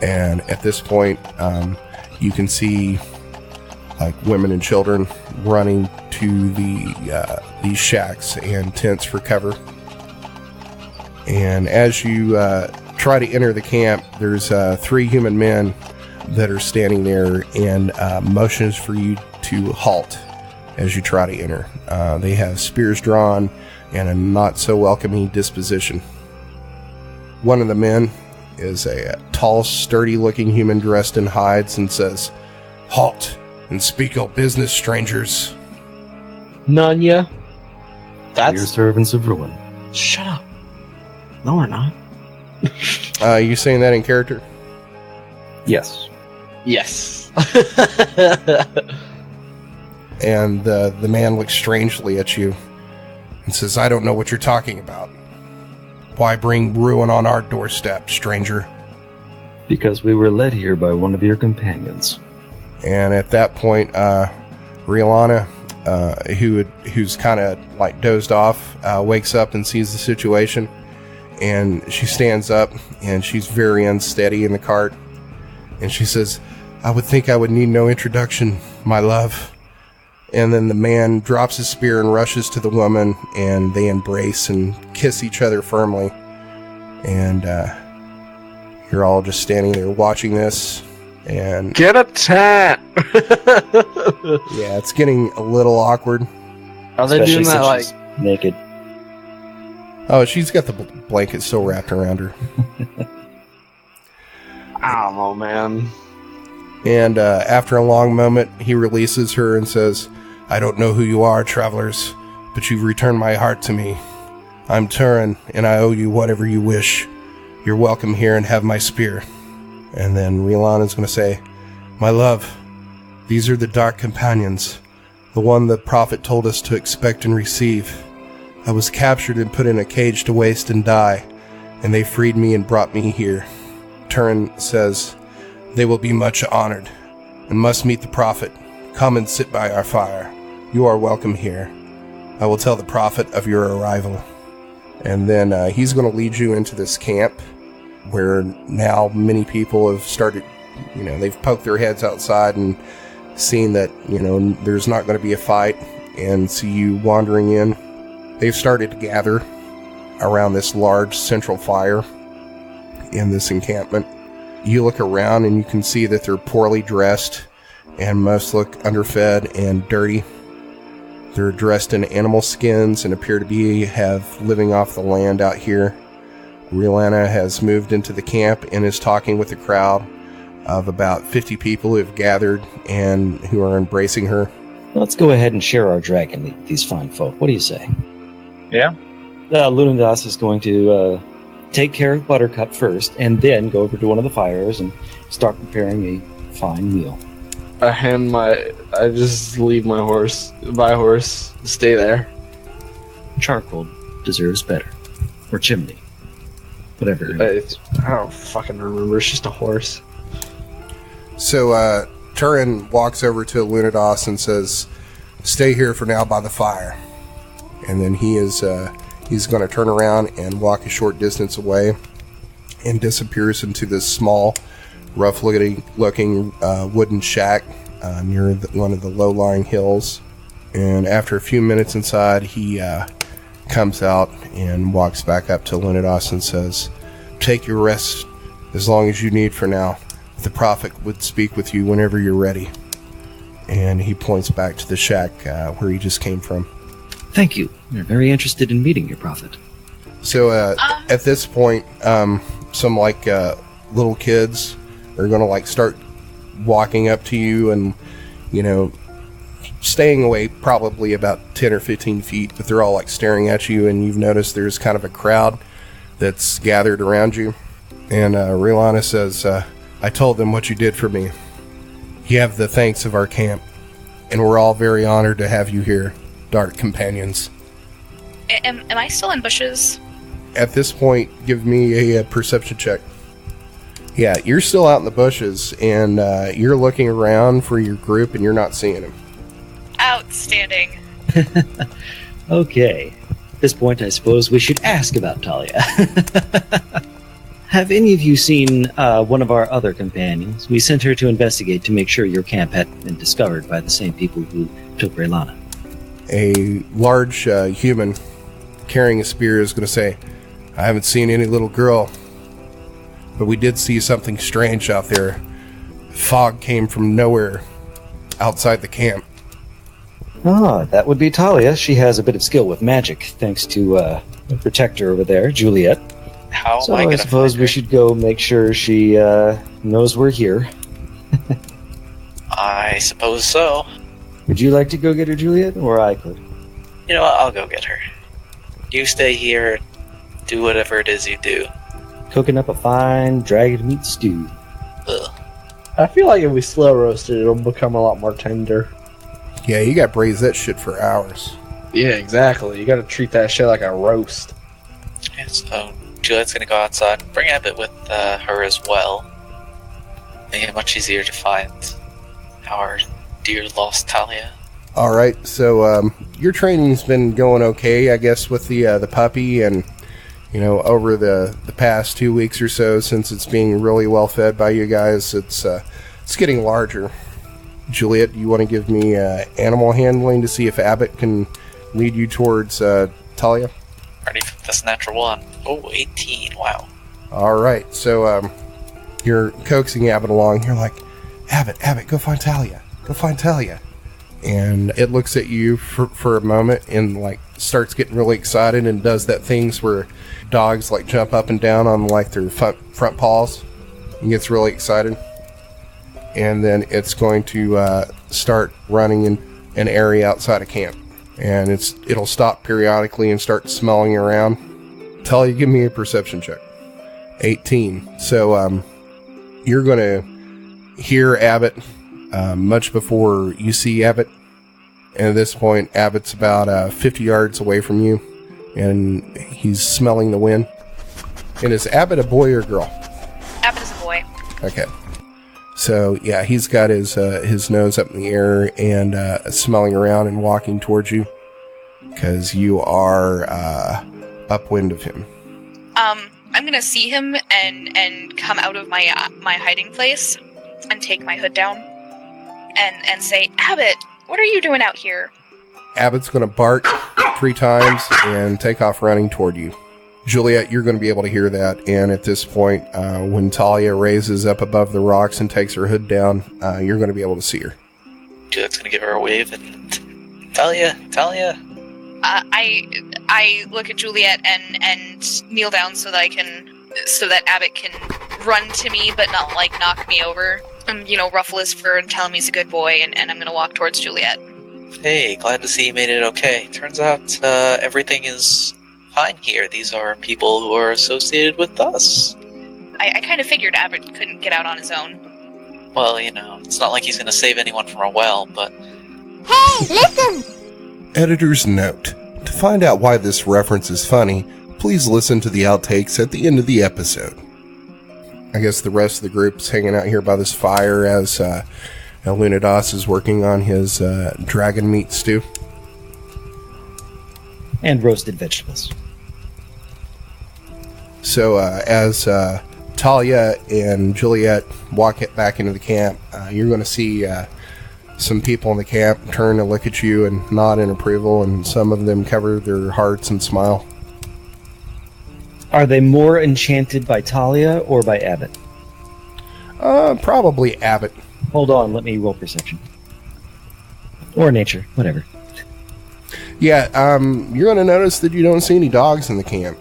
And at this point, you can see like women and children running to these shacks and tents for cover. And as you try to enter the camp, there's 3 human men that are standing there and motions for you to halt as you try to enter. They have spears drawn and a not so welcoming disposition. One of the men is a tall, sturdy-looking human dressed in hides and says, "Halt and speak your business, strangers." Nanya? We're That's... servants of ruin. Shut up. No, we're not. You saying that in character? Yes. Yes. And the man looks strangely at you and says, "I don't know what you're talking about. Why bring ruin on our doorstep, stranger?" Because we were led here by one of your companions. And at that point, Rihanna, who's kind of like dozed off, wakes up and sees the situation. And she stands up, and she's very unsteady in the cart. And she says, "I would think I would need no introduction, my love." And then the man drops his spear and rushes to the woman, and they embrace and kiss each other firmly. And You're all just standing there watching this, and Get a tent! yeah, it's getting a little awkward. Are they Especially doing that since like... she's naked. Oh, she's got the blanket still wrapped around her. I don't know, man. And after a long moment, he releases her and says, I don't know who you are, travelers, but you've returned my heart to me. I'm Turin, and I owe you whatever you wish. You're welcome here and have my spear. And then Rilan is going to say, my love, these are the Dark Companions, the one the Prophet told us to expect and receive. I was captured and put in a cage to waste and die, and they freed me and brought me here. Turin says, they will be much honored, and must meet the Prophet. Come and sit by our fire. You are welcome here. I will tell the Prophet of your arrival. And then he's going to lead you into this camp, where now many people have started, they've poked their heads outside and seen that, there's not going to be a fight, and see you wandering in. They've started to gather around this large central fire in this encampment. You look around and you can see that they're poorly dressed, and most look underfed and dirty. They're dressed in animal skins and appear to be living off the land out here. Rilanna has moved into the camp and is talking with a crowd of about 50 people who have gathered and who are embracing her. Let's go ahead and share our dragon with these fine folk. What do you say? Yeah. Alunodas is going to take care of Buttercup first, and then go over to one of the fires and start preparing a fine meal. I just leave my horse, stay there. Charcoal deserves better. Or chimney. Whatever. I don't fucking remember, it's just a horse. So, Turin walks over to Alunodas and says, stay here for now by the fire. And then he's going to turn around and walk a short distance away and disappears into this small, rough-looking wooden shack near one of the low-lying hills. And after a few minutes inside, he comes out and walks back up to Alunodas and says, take your rest as long as you need for now. The Prophet would speak with you whenever you're ready. And he points back to the shack where he just came from. Thank you. We're very interested in meeting your Prophet. So at this point, some little kids are going to start walking up to you and, staying away probably about 10 or 15 feet, but they're all staring at you, and you've noticed there's kind of a crowd that's gathered around you. And Rilanna says, I told them what you did for me. You have the thanks of our camp, and we're all very honored to have you here, Dark Companions. Am I still in bushes? At this point, give me a perception check. Yeah, you're still out in the bushes, and you're looking around for your group, and you're not seeing them. Outstanding. Okay. At this point, I suppose we should ask about Talia. Have any of you seen one of our other companions? We sent her to investigate to make sure your camp hadn't been discovered by the same people who took Rilanna. A large human carrying a spear is going to say, I haven't seen any little girl, but we did see something strange out there. Fog came from nowhere outside the camp. Ah, that would be Talia. She has a bit of skill with magic, thanks to a protector over there, Juliet. How So am I I gonna suppose find we her? should go make sure she knows we're here. I suppose so. Would you like to go get her, Juliet, or I could? You know what? I'll go get her. You stay here. Do whatever it is you do. Cooking up a fine dragon meat stew. Ugh. I feel like if we slow roast it, it'll become a lot more tender. Yeah, you got to braise that shit for hours. Yeah, exactly. You gotta treat that shit like a roast. Yeah, so Juliet's gonna go outside and bring Abbott with her as well. Make it much easier to find our dear lost Talia. All right, so your training's been going okay, I guess, with the puppy, and over the past 2 weeks or so, since it's being really well fed by you guys, it's getting larger. Juliet, you want to give me animal handling to see if Abbott can lead you towards Talia? Ready for this natural one. Oh, 18. Wow. All right, so you're coaxing Abbott along. You're like, Abbott, go find Talia. Go find Talia. And it looks at you for a moment and like starts getting really excited and does that things where dogs like jump up and down on like their front paws and gets really excited. And then it's going to start running in an area outside of camp. And it'll stop periodically and start smelling around. Talia, give me a perception check. 18. So you're going to hear Abbott much before you see Abbott. And at this point, Abbott's about 50 yards away from you, and he's smelling the wind. And is Abbott a boy or a girl? Abbott is a boy. Okay. So, yeah, he's got his nose up in the air and smelling around and walking towards you because you are upwind of him. I'm going to see him and come out of my hiding place and take my hood down and say, Abbott, what are you doing out here? Abbott's going to bark 3 times and take off running toward you. Juliet, you're going to be able to hear that, and at this point, when Talia raises up above the rocks and takes her hood down, you're going to be able to see her. Juliet's going to give her a wave and... Talia! I look at Juliet and kneel down so that Abbott can run to me, but not like knock me over. And, ruffle his fur and tell him he's a good boy, and I'm going to walk towards Juliet. Hey, glad to see you made it okay. Turns out everything is fine here. These are people who are associated with us. I kind of figured Abbott couldn't get out on his own. Well, it's not like he's going to save anyone from a well, but... Hey, listen! Editor's note. To find out why this reference is funny, please listen to the outtakes at the end of the episode. I guess the rest of the group's hanging out here by this fire as Alunodas is working on his dragon meat stew. And roasted vegetables. So as Talia and Juliet walk back into the camp, you're going to see some people in the camp turn to look at you and nod in approval, and some of them cover their hearts and smile. Are they more enchanted by Talia or by Abbott? Probably Abbott. Hold on, let me roll perception. Or nature, whatever. Yeah, you're going to notice that you don't see any dogs in the camp.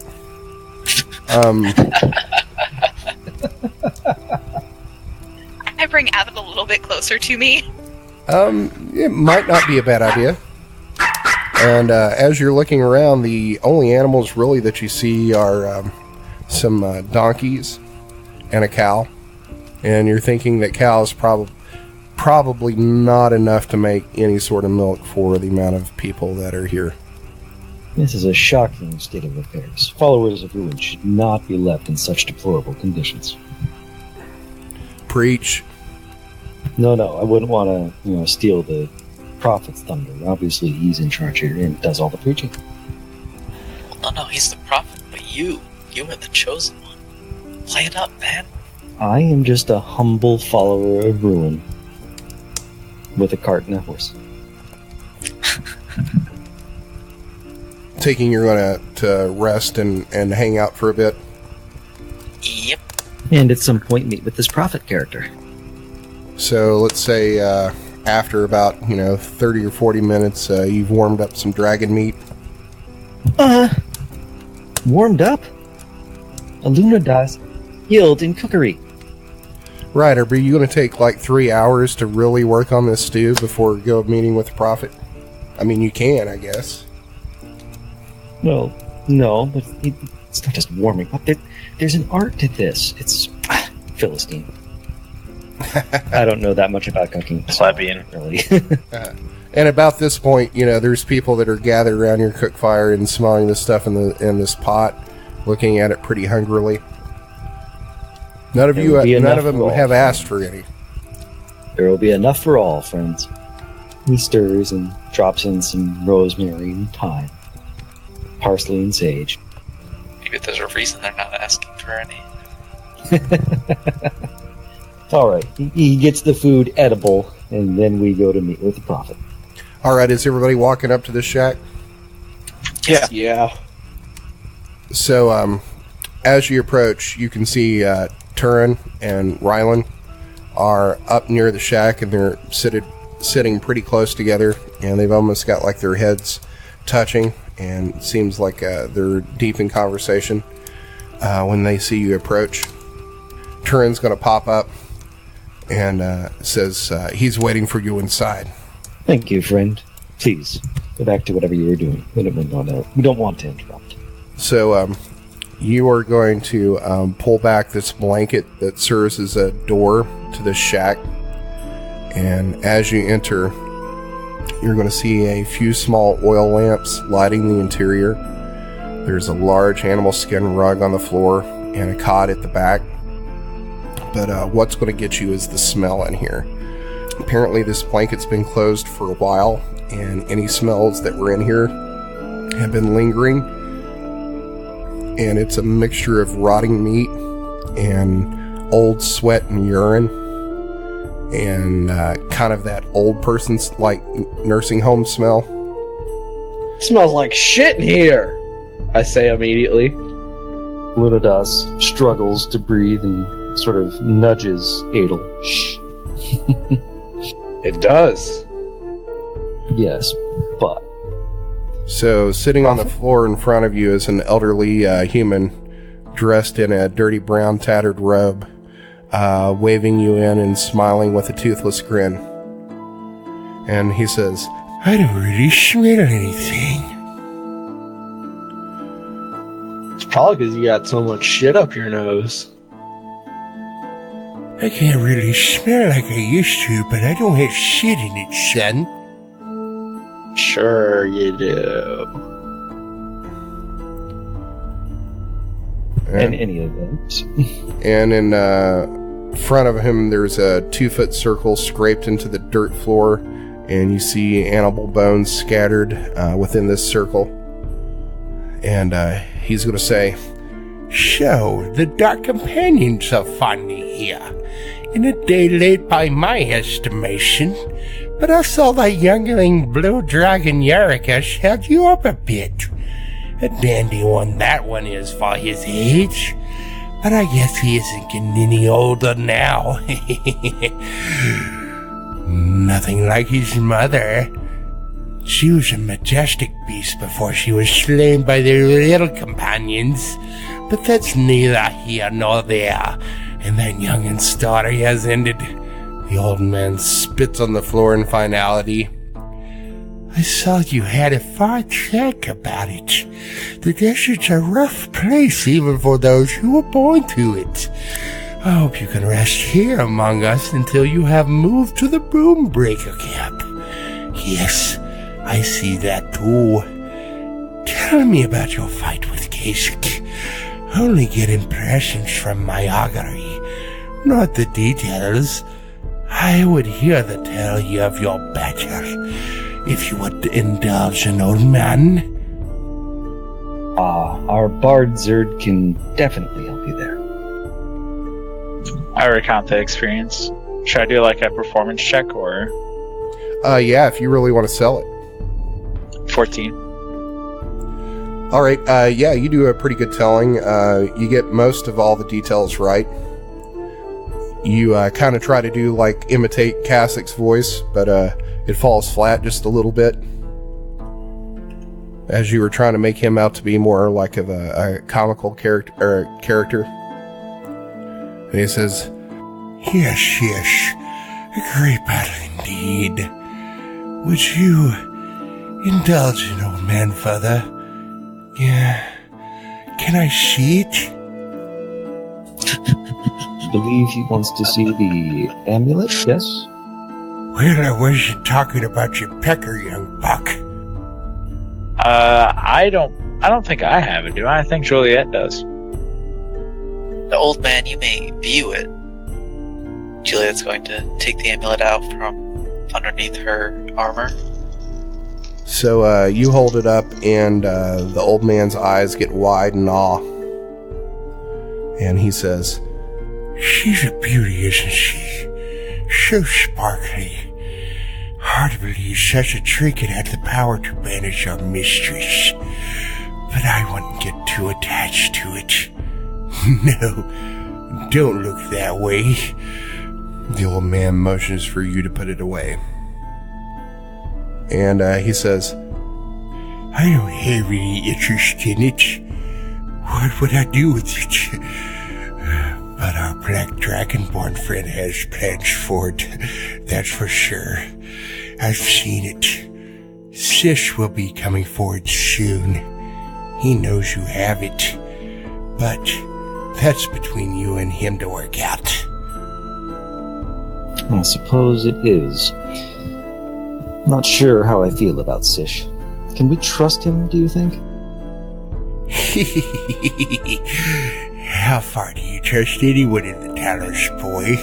I bring Abbott a little bit closer to me. It might not be a bad idea. And as you're looking around, the only animals really that you see are some donkeys and a cow. And you're thinking that cows probably not enough to make any sort of milk for the amount of people that are here. This is a shocking state of affairs. Followers of Ruin should not be left in such deplorable conditions. Preach. No, I wouldn't want to, steal the Prophet's thunder. Obviously, he's in charge here and does all the preaching. Well, no, he's the Prophet, but you are the chosen one. Play it up, man. I am just a humble follower of Ruin. With a cart and a horse. Taking you're going to rest and hang out for a bit? Yep. And at some point meet with this Prophet character. So let's say after about 30 or 40 minutes, you've warmed up some dragon meat. Warmed up? Alunodas skilled in cookery. Right, are you going to take like 3 hours to really work on this stew before you go meeting with the Prophet? I mean, you can, I guess. Well, no, but it's not just warming up. There's an art to this. It's Philistine. I don't know that much about cooking. Plebeian. Really. And about this point, there's people that are gathered around your cook fire and smelling this stuff in this pot, looking at it pretty hungrily. None of them have asked for any. There will be enough for all, friends. He stirs and drops in some rosemary and thyme, parsley and sage. Maybe there's a reason they're not asking for any. All right, he gets the food edible, and then we go to meet with the Prophet. All right, is everybody walking up to this shack? Yeah. So, as you approach, you can see Turin and Rylan are up near the shack, and they're sitting pretty close together, and they've almost got like their heads touching, and it seems like they're deep in conversation when they see you approach. Turin's going to pop up and says he's waiting for you inside. Thank you, friend. Please, go back to whatever you were doing. We don't want to interrupt. So, you are going to pull back this blanket that serves as a door to the shack. And as you enter, you're going to see a few small oil lamps lighting the interior. There's a large animal skin rug on the floor and a cot at the back. But what's going to get you is the smell in here. Apparently this blanket's been closed for a while, and any smells that were in here have been lingering. And it's a mixture of rotting meat and old sweat and urine and kind of that old person's like nursing home smell. Smells like shit in here, I say immediately. Alunodas struggles to breathe and sort of nudges Adel. Shh. It does. Yes, but... So, sitting on the floor in front of you is an elderly human dressed in a dirty brown tattered robe, waving you in and smiling with a toothless grin. And he says, I don't really smell anything. It's probably because you got so much shit up your nose. I can't really smell like I used to, but I don't have shit in it, son. Sure you do. In any event. And in front of him, there's a 2-foot circle scraped into the dirt floor, and you see animal bones scattered within this circle. And he's going to say, So, the Dark Companions are finally here. In a day late by my estimation, but I saw that youngling Blue Dragon Yarikas held you up a bit. A dandy one that one is for his age, but I guess he isn't getting any older now. Nothing like his mother. She was a majestic beast before she was slain by their little companions, but that's neither here nor there, and that youngin's story has ended. The old man spits on the floor in finality. I saw you had a fine check about it. The desert's a rough place even for those who were born to it. I hope you can rest here among us until you have moved to the Bonebreaker camp. Yes, I see that too. Tell me about your fight with Kasich. Only get impressions from my augury, not the details. I would hear the tale of your battle, if you would indulge an old man. Our bard Zerd can definitely help you there. I recount the experience. Should I do like a performance check or? yeah, if you really want to sell it. 14. All right, yeah, you do a pretty good telling. You get most of all the details right. You kind of try to do, like, imitate Kasich's voice, but it falls flat just a little bit. As you were trying to make him out to be more like of a comical character. And he says, Yes, a great battle indeed. Would you indulge an old man, father? Yeah. Can I see it? I believe he wants to see the amulet, yes? Well, I wasn't talking about your pecker, young buck. I don't think I have it, do I? I think Juliet does. The old man, you may view it. Juliet's going to take the amulet out from underneath her armor. So you hold it up, and the old man's eyes get wide in awe. And he says, She's a beauty, isn't she? So sparkly. Hard to believe such a trinket had the power to banish our mistress. But I wouldn't get too attached to it. No, Don't look that way. The old man motions for you to put it away. And he says, I don't have any interest in it. What would I do with it? But our black dragonborn friend has plans for it, that's for sure. I've seen it. Sish will be coming forward soon. He knows you have it. But that's between you and him to work out. I suppose it is. Not sure how I feel about Sish. Can we trust him, do you think? How far do you trust anyone in the Talons, boy?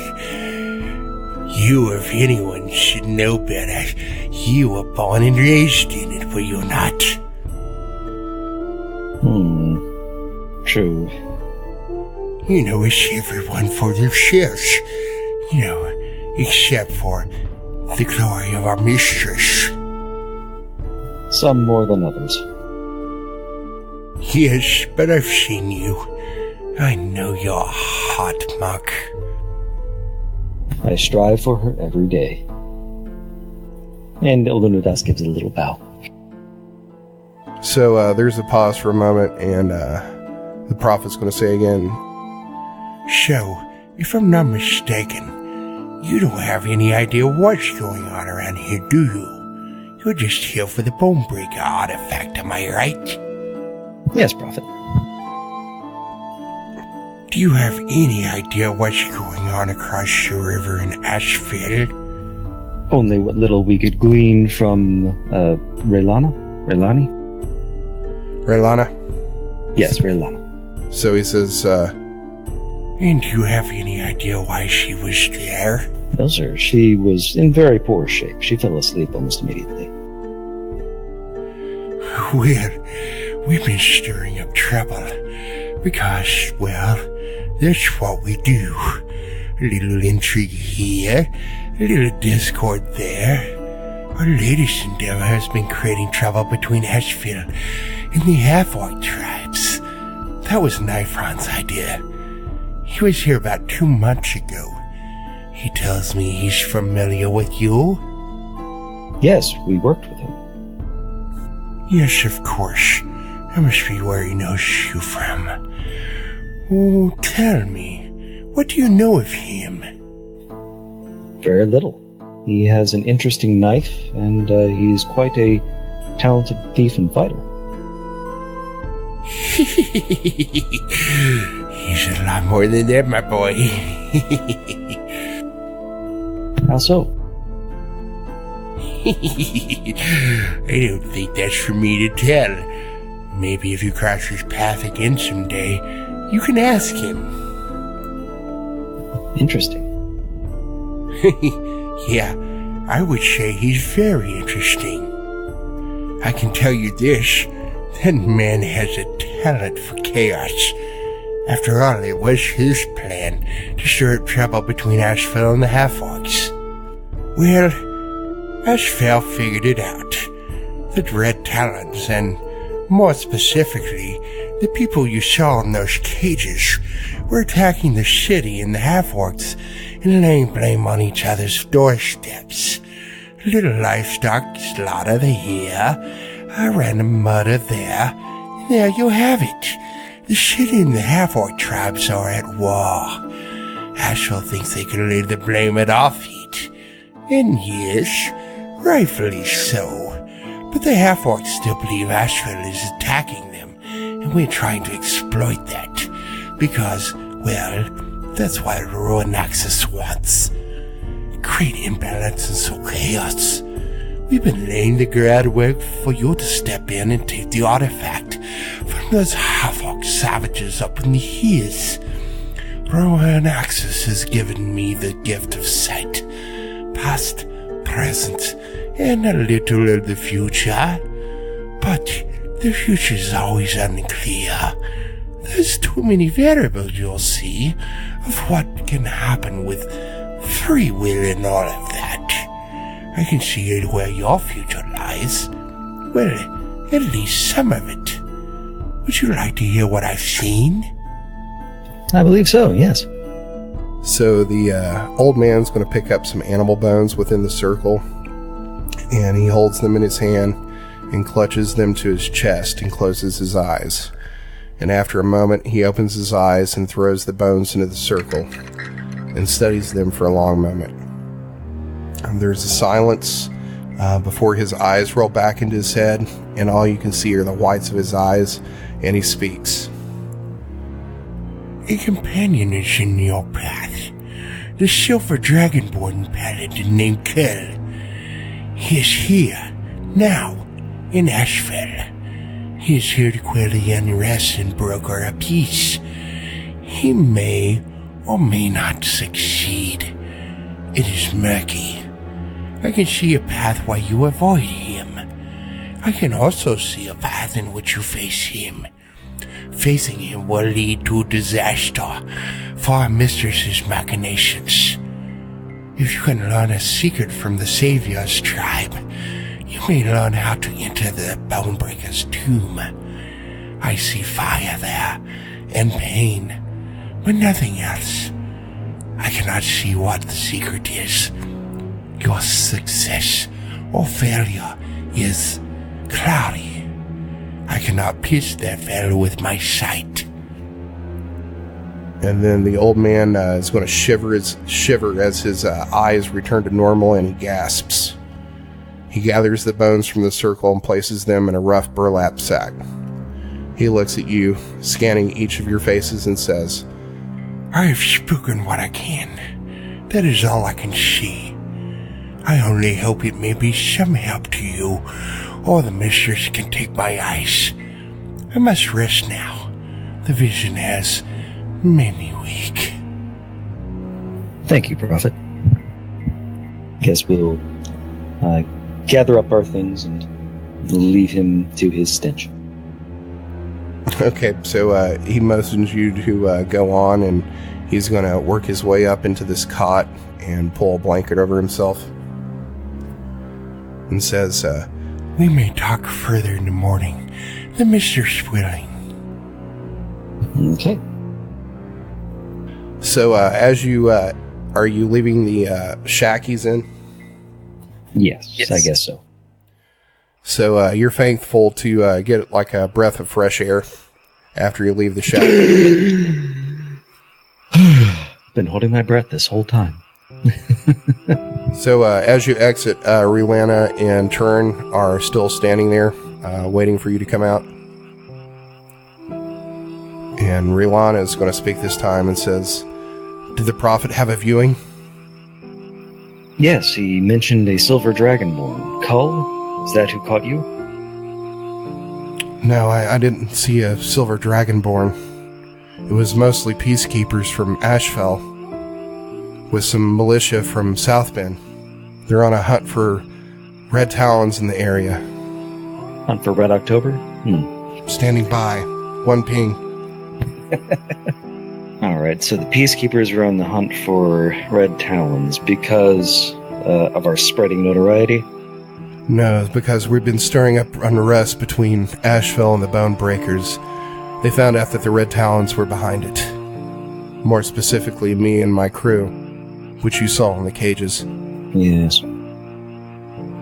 You, if anyone, should know better. You were born and raised in it, were you not? True. You know, it's everyone for themselves. You know, except for the glory of our mistress. Some more than others. Yes, but I've seen you. I know you're a hot muck. I strive for her every day. And Alunodas gives a little bow. so there's a pause for a moment, and the prophet's going to say again, So, if I'm not mistaken, you don't have any idea what's going on around here, do you? You're just here for the Bonebreaker artifact, am I right? Yes, Prophet. Do you have any idea what's going on across the river in Ashfell? Only what little we could glean from, Relani? Raylana? Yes, Relana. So he says, And do you have any idea why she was there? No, sir. She was in very poor shape. She fell asleep almost immediately. Well, we've been stirring up trouble. Because, well, that's what we do. A little intrigue here, a little discord there. Our latest endeavor has been creating trouble between Ashfell and the Half Orc tribes. That was Nifron's idea. He was here about 2 months ago. He tells me he's familiar with you. Yes, we worked with him. Yes, of course. That must be where he knows you from. Oh, tell me, what do you know of him? Very little. He has an interesting knife, and he's quite a talented thief and fighter. He's a lot more than that, my boy. How so? I don't think that's for me to tell. Maybe if you cross his path again someday, you can ask him. Interesting. Yeah, I would say he's very interesting. I can tell you this, that man has a talent for chaos. After all, it was his plan to stir up trouble between Ashfell and the Half Orcs. Well, Ashfell figured it out. The Red Talons, and more specifically, the people you saw in those cages, were attacking the city and the Half Orcs and laying blame on each other's doorsteps. A little livestock slaughter here, a random murder there, and there you have it. The city and the Half Orc tribes are at war. Ashfell thinks they can lay the blame at our feet. And yes, rightfully so. But the Half Orcs still believe Ashfell is attacking them, and we're trying to exploit that. Because, well, that's what Ruinaxis wants. Create imbalance and sow chaos. We've been laying the groundwork for you to step in and take the artifact from those Half Orc savages up in the hills. Ruinaxis has given me the gift of sight. Past, present, and a little of the future. But the future is always unclear. There's too many variables, you'll see, of what can happen with free will and all of that. I can see where your future lies. Well, at least some of it. Would you like to hear what I've seen? I believe so, yes. So the old man's going to pick up some animal bones within the circle, and he holds them in his hand and clutches them to his chest and closes his eyes. And after a moment, he opens his eyes and throws the bones into the circle and studies them for a long moment. And there's a silence before his eyes roll back into his head, and all you can see are the whites of his eyes, and he speaks. A companion is in your path. The silver dragonborn paladin named Kel. He is here, now, in Ashfell. He is here to quell the unrest and broker a peace. He may or may not succeed. It is murky. I can see a path why you avoid him. I can also see a path in which you face him. Facing him will lead to disaster for our mistress's machinations. If you can learn a secret from the Savior's tribe, you may learn how to enter the Bonebreaker's tomb. I see fire there, and pain, but nothing else. I cannot see what the secret is. Your success or failure is cloudy. I cannot pierce that veil with my sight. And then the old man is going to shiver as his eyes return to normal, and he gasps. He gathers the bones from the circle and places them in a rough burlap sack. He looks at you, scanning each of your faces, and says, I have spoken what I can. That is all I can see. I only hope it may be some help to you, or the mistress can take my eyes. I must rest now. The vision has made me weak. Thank you, Prophet. Guess we'll gather up our things and leave him to his stench. Okay, so he motions you to go on, and he's going to work his way up into this cot and pull a blanket over himself. And says, we may talk further in the morning, the mistress willing. Okay. So, as you, are you leaving the shack he's in? Yes, I guess so. So, you're thankful to get like a breath of fresh air after you leave the shack. Been holding my breath this whole time. So, as you exit, Relana and Turin are still standing there, waiting for you to come out. And Relana is going to speak this time and says, did the Prophet have a viewing? Yes, he mentioned a silver dragonborn. Cull? Is that who caught you? No, I didn't see a silver dragonborn. It was mostly peacekeepers from Ashfell, with some militia from South Bend. They're on a hunt for Red Talons in the area. Hunt for Red October? Standing by. One ping. Alright, so the peacekeepers are on the hunt for Red Talons because of our spreading notoriety? No, because we've been stirring up unrest between Ashfell and the Bonebreakers. They found out that the Red Talons were behind it. More specifically, me and my crew, which you saw in the cages. Yes.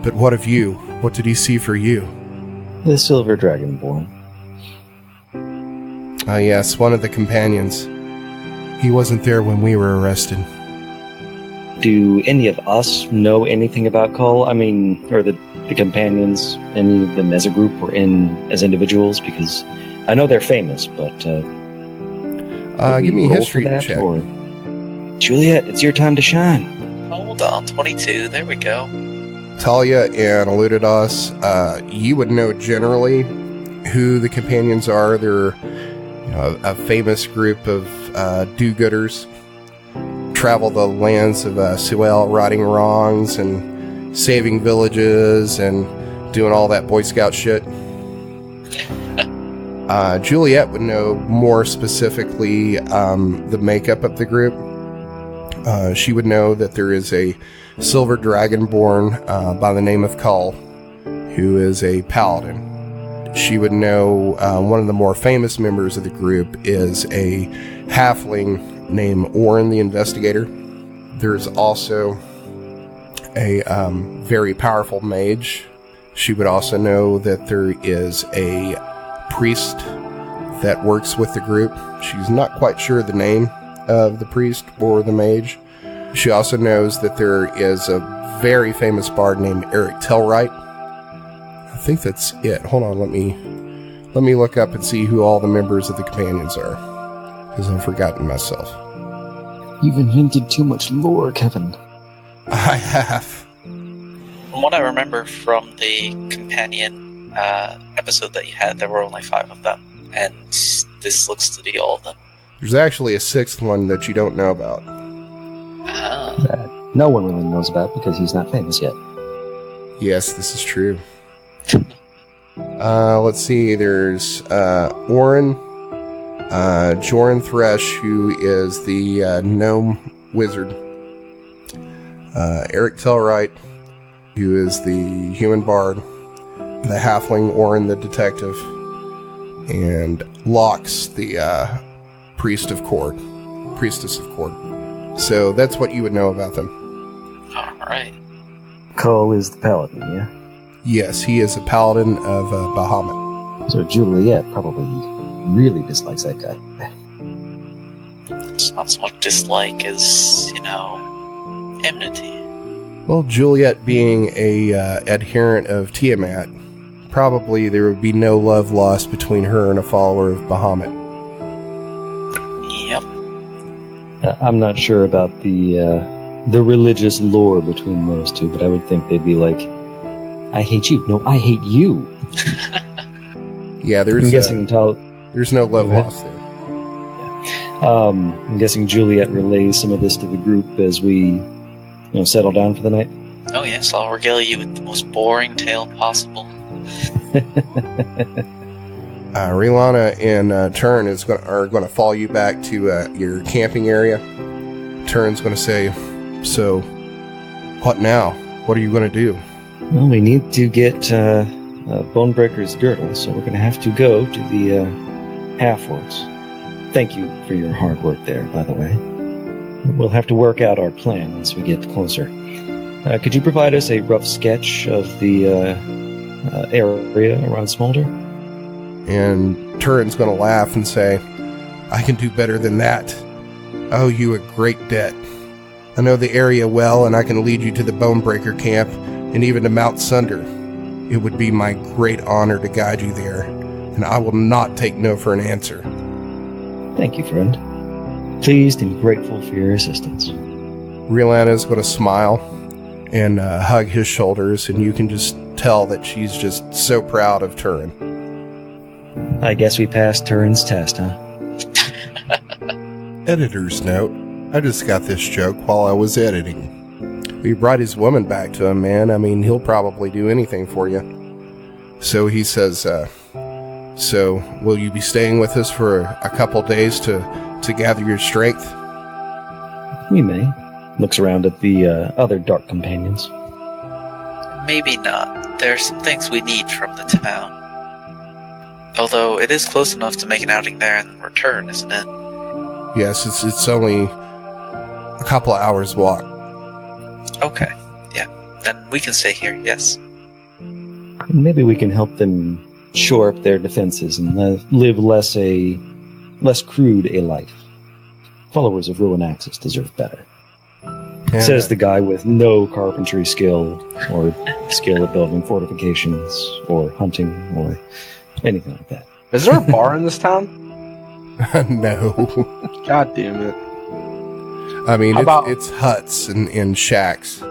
But what of you? What did he see for you? The silver dragonborn. Ah, yes, one of the companions. He wasn't there when we were arrested. Do any of us know anything about Cull? I mean, or the companions, any of them as a group or as individuals? Because I know they're famous, but... give me a history check. Or... Juliet, it's your time to shine. Hold on, 22, there we go. Talia and Alunodas, you would know generally who the companions are. They're a famous group of do-gooders. Travel the lands of Suel, righting wrongs and saving villages and doing all that Boy Scout shit. Juliet would know more specifically the makeup of the group. She would know that there is a silver dragonborn by the name of Cull, who is a paladin. She would know one of the more famous members of the group is a halfling named Orin the Investigator. There's also a very powerful mage. She would also know that there is a priest that works with the group. She's not quite sure the name of the priest or the mage. She also knows that there is a very famous bard named Eric Tellwright. I think that's it. Hold on, let me look up and see who all the members of the companions are, because I've forgotten myself. You've invented too much lore, Kevin. I have. From what I remember from the companion episode that you had, there were only 5 of them, and this looks to be all of them. There's actually a 6th one that you don't know about. That no one really knows about because he's not famous yet. Yes, this is true. Let's see, there's Orin, Joran Thresh, who is the gnome wizard, Eric Tellwright, who is the human bard, the halfling Orin the detective, and Lox, the priestess of Cord. So that's what you would know about them. Alright. Cole is the paladin, yeah? Yes, he is a paladin of Bahamut. So Juliet probably really dislikes that guy. It's not so much dislike as, enmity. Well, Juliet being a adherent of Tiamat, probably there would be no love lost between her and a follower of Bahamut. Yep. I'm not sure about the religious lore between those two, but I would think they'd be like, I hate you. No, I hate you. Yeah, I'm guessing there's no love lost there. I'm guessing Juliet relays some of this to the group as we, settle down for the night. Oh yes, I'll regale you with the most boring tale possible. Rilana and Turn are going to follow you back to your camping area. Turn's going to say, so, what now? What are you going to do? Well, we need to get Bonebreaker's girdle, so we're going to have to go to the Half Orcs. Thank you for your hard work there, by the way. We'll have to work out our plan once we get closer. Could you provide us a rough sketch of the area around Smolder? And Turin's going to laugh and say, I can do better than that. I owe you a great debt. I know the area well, and I can lead you to the Bonebreaker camp and even to Mount Sunder. It would be my great honor to guide you there, and I will not take no for an answer. Thank you, friend. Pleased and grateful for your assistance. Rihanna's going to smile and hug his shoulders, and you can just tell that she's just so proud of Turin. I guess we passed Turin's test, huh? Editor's note. I just got this joke while I was editing. We brought his woman back to him, man. I mean, he'll probably do anything for you. So he says, so will you be staying with us for a couple days to gather your strength? We may. Looks around at the other dark companions. Maybe not. There are some things we need from the town. Although it is close enough to make an outing there and return, isn't it? Yes, it's only a couple of hours walk. Okay, yeah. Then we can stay here, yes. Maybe we can help them shore up their defenses and live less crude a life. Followers of Ruinaxis deserve better. And, says the guy with no carpentry skill or skill at building fortifications or hunting or anything like that. Is there a bar in this town? No. God damn it. I mean, it's huts and shacks.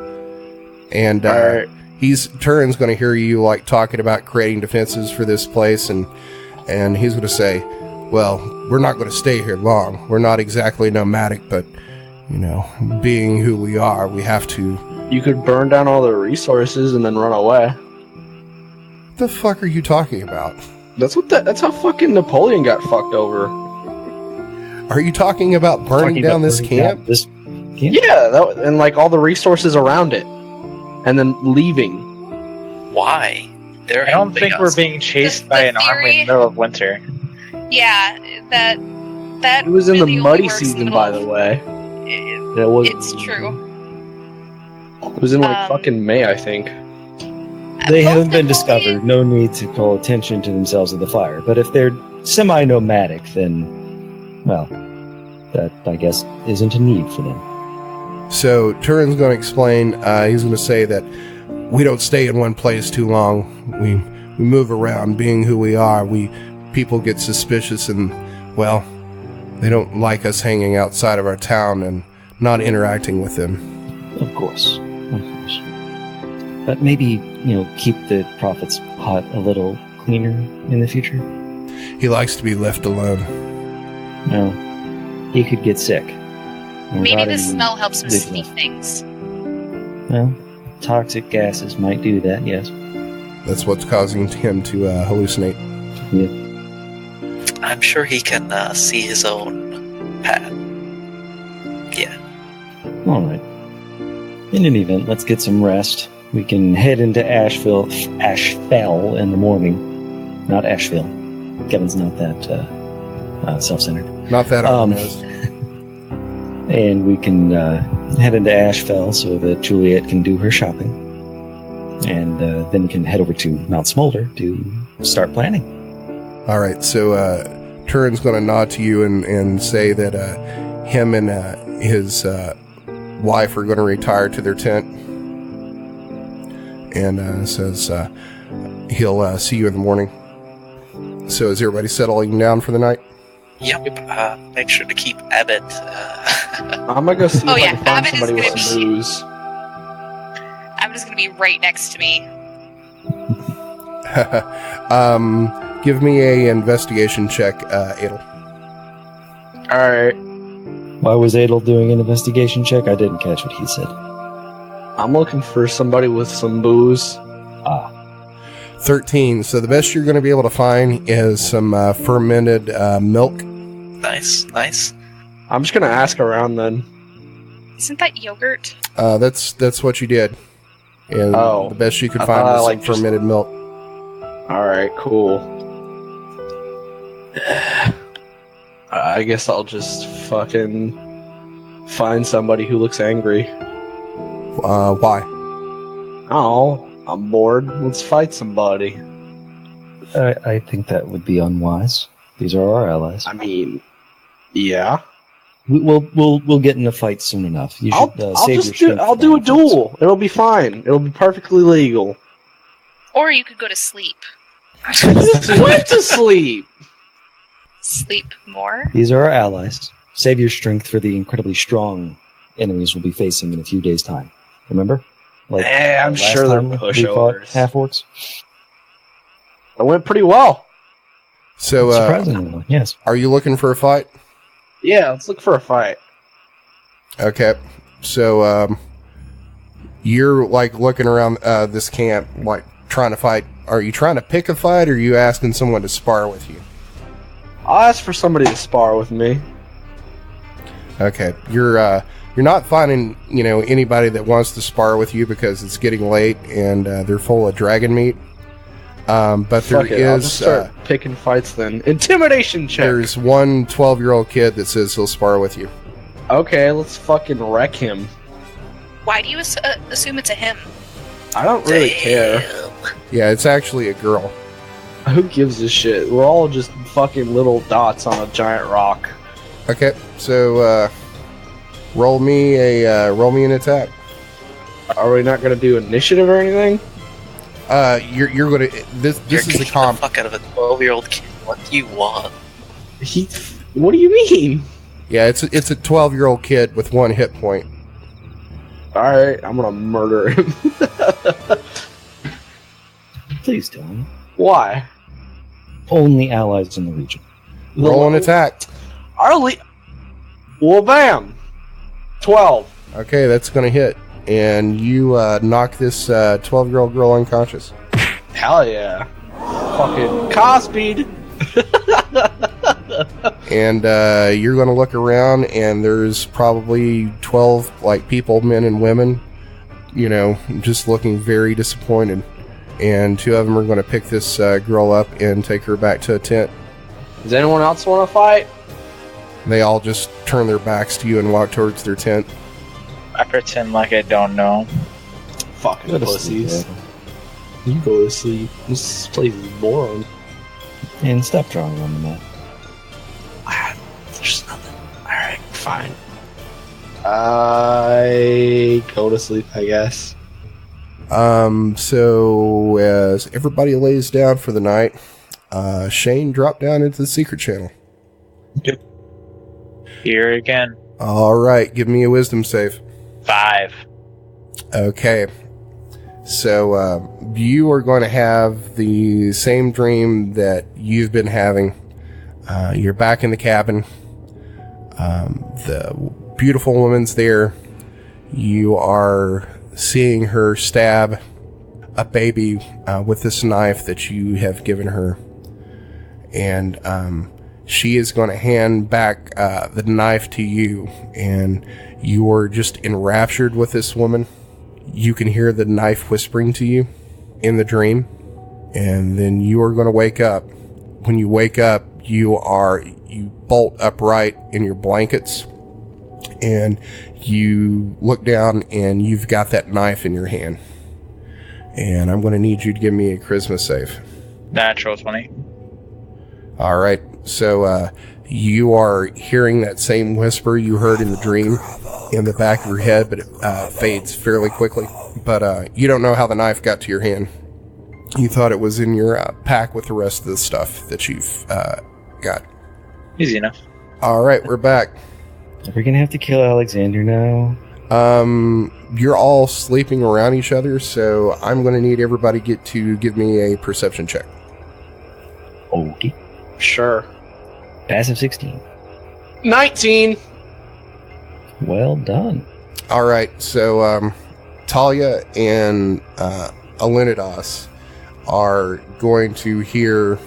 And Turin's going to hear you talking about creating defenses for this place, and he's going to say, well, we're not going to stay here long. We're not exactly nomadic, but, being who we are, we have to... You could burn down all the resources and then run away. What the fuck are you talking about? That's how fucking Napoleon got fucked over. Are you talking about burning down this camp? Yeah, and all the resources around it. And then leaving. Why? I don't think we're being chased by an army in the middle of winter. Yeah, that That It was in really the only muddy works in season, middle by of- the way. It- It was. It's true. It was in fucking May, I think. They Most haven't been importantly- discovered. No need to call attention to themselves at the fire. But if they're semi-nomadic, then, well, that, I guess, isn't a need for them. So Turin's going to explain. He's going to say that we don't stay in one place too long. We move around. Being who we are, people get suspicious, and well, they don't like us hanging outside of our town and not interacting with them. Of course. But maybe, keep the Prophet's hut a little cleaner in the future? He likes to be left alone. No. He could get sick. Maybe Rotting the smell helps him live sneak left. things. Well, toxic gases might do that, yes. That's what's causing him to hallucinate. Yeah. I'm sure he can see his own path. Yeah. All right. In any event, let's get some rest. We can head into Ashfell in the morning. Not Asheville. Kevin's not that self-centered. Not that Alunodas. And we can head into Ashfell so that Juliet can do her shopping. And then we can head over to Mount Smolder to start planning. All right, so Turin's going to nod to you and say that him and his wife are going to retire to their tent. And says he'll see you in the morning. So is everybody settling down for the night? Yep. Make sure to keep Abbott. I'm gonna go see Oh, if yeah, I can find Abbott is somebody with gonna some be- booze. I'm just gonna be right next to me. Give me a investigation check, Adel. Alright. Why was Adel doing an investigation check? I didn't catch what he said. I'm looking for somebody with some booze. 13. So the best you're going to be able to find is some fermented milk. Nice. I'm just gonna ask around then. Isn't that yogurt? That's what you did. And Oh. the best you could I find thought was like some just- fermented milk. Alright, cool. I guess I'll just fucking find somebody who looks angry. Why? Oh, I'm bored. Let's fight somebody. I think that would be unwise. These are our allies. I mean, yeah. We'll get in a fight soon enough. You should I'll save just your do. strength I'll for do a that. duel. It'll be fine. It'll be perfectly legal. Or you could go to sleep. Just went to sleep. Sleep more? These are our allies. Save your strength for the incredibly strong enemies we'll be facing in a few days' time. Remember? Like I'm last sure they're time we fought pushovers. Half Orcs. It went pretty well. So, Surprisingly, yes. are you looking for a fight? Yeah, let's look for a fight. Okay. So, you're like looking around this camp, like trying to fight. Are you trying to pick a fight, or are you asking someone to spar with you? I'll ask for somebody to spar with me. Okay. You're not finding, anybody that wants to spar with you because it's getting late and they're full of dragon meat. But there Fuck it, I'll just is start picking fights then. Intimidation check. there's one 12-year-old kid that says he'll spar with you. Okay, let's fucking wreck him. Why do you assume it's a him? I don't really care. Yeah, it's actually a girl. Who gives a shit? We're all just fucking little dots on a giant rock. Okay, so roll me an attack. Are we not gonna do initiative or anything? You're gonna this You're is the kicking the comp. fuck out of a 12-year-old kid. What do you want? What do you mean? Yeah, it's a 12-year-old kid with 1 hit point. Alright, I'm gonna murder him. Please tell me. Why? Only allies in the region. Roll an attack. Well, bam! 12. Okay, that's gonna hit, and you knock this 12-year-old girl unconscious. Hell yeah. Fucking car speed. And you're going to look around, and there's probably 12 people, men and women, just looking very disappointed. And 2 of them are going to pick this girl up and take her back to a tent. Does anyone else want to fight? They all just turn their backs to you and walk towards their tent. I pretend like I don't know. Fucking Go to pussies. sleep, You go to sleep. This place is boring. and stop drawing on the map. There's nothing. Alright, fine. I go to sleep, I guess. So as everybody lays down for the night, Shane dropped down into the secret channel. Here again. All right, give me a wisdom save. 5. Okay. So you are going to have the same dream that you've been having. You're back in the cabin. The beautiful woman's there. You are seeing her stab a baby with this knife that you have given her. And she is going to hand back the knife to you. And you are just enraptured with this woman. You can hear the knife whispering to you in the dream. And then you are going to wake up. When you wake up, you bolt upright in your blankets. And you look down and you've got that knife in your hand. And I'm going to need you to give me a charisma save. Natural 20. All right. So you are hearing that same whisper you heard in the dream in the back of your head, but it fades fairly quickly. But you don't know how the knife got to your hand. You thought it was in your pack with the rest of the stuff that you've got. Easy enough. All right, we're back. Are we gonna have to kill Alexander now? You're all sleeping around each other, so I'm going to need everybody to give me a perception check. Okay. Sure. Passive 16. 19! Well done. All right, so Talia and Alunodas are going to hear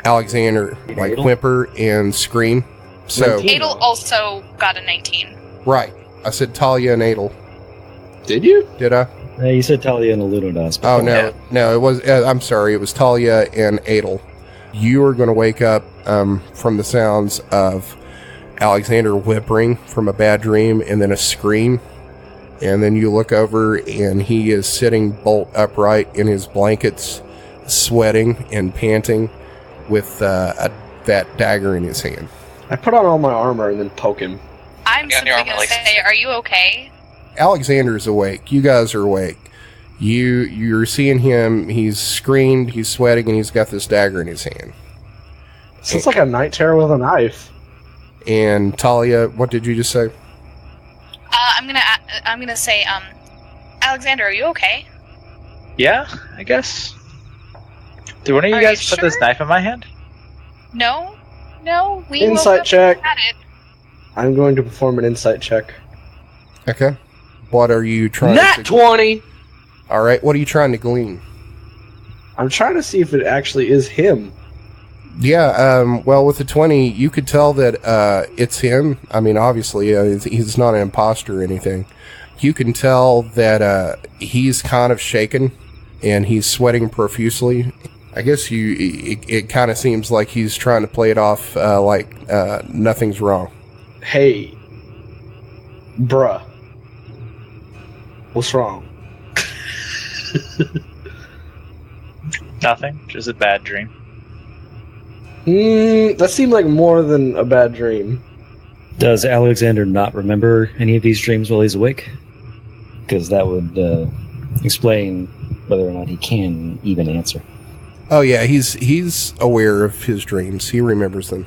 Alexander like whimper and scream. So Adel also got a 19. right, I said Talia and Adel. Did you? Did I? You said Talia and Alunodas. Oh no, it was. I'm sorry, it was Talia and Adel. You are going to wake up from the sounds of Alexander whimpering from a bad dream, and then a scream, and then you look over and he is sitting bolt upright in his blankets, sweating and panting, with that dagger in his hand. I put on all my armor and then poke him. I'm Got simply your armor going to license. say, are you okay? Alexander's awake. You guys are awake. You're seeing him. He's screamed. He's sweating, and he's got this dagger in his hand. So it's like a night terror with a knife. And Talia, what did you just say? I'm gonna say, Alexander, are you okay? Yeah, I guess. Did one of you Are guys you put this sure? knife in my hand? No, we Insight woke up check. and had it. I'm going to perform an insight check. Okay. What are you trying Nat to... 20! All right, what are you trying to glean? I'm trying to see if it actually is him. Yeah, well, with the 20, you could tell that it's him. I mean, obviously, he's not an imposter or anything. You can tell that he's kind of shaken, and he's sweating profusely. I guess it kind of seems like he's trying to play it off like nothing's wrong. Hey. Bruh. What's wrong? Nothing. Just a bad dream. That seemed like more than a bad dream. Does Alexander not remember any of these dreams while he's awake? Because that would explain whether or not he can even answer. Oh yeah, he's aware of his dreams. He remembers them.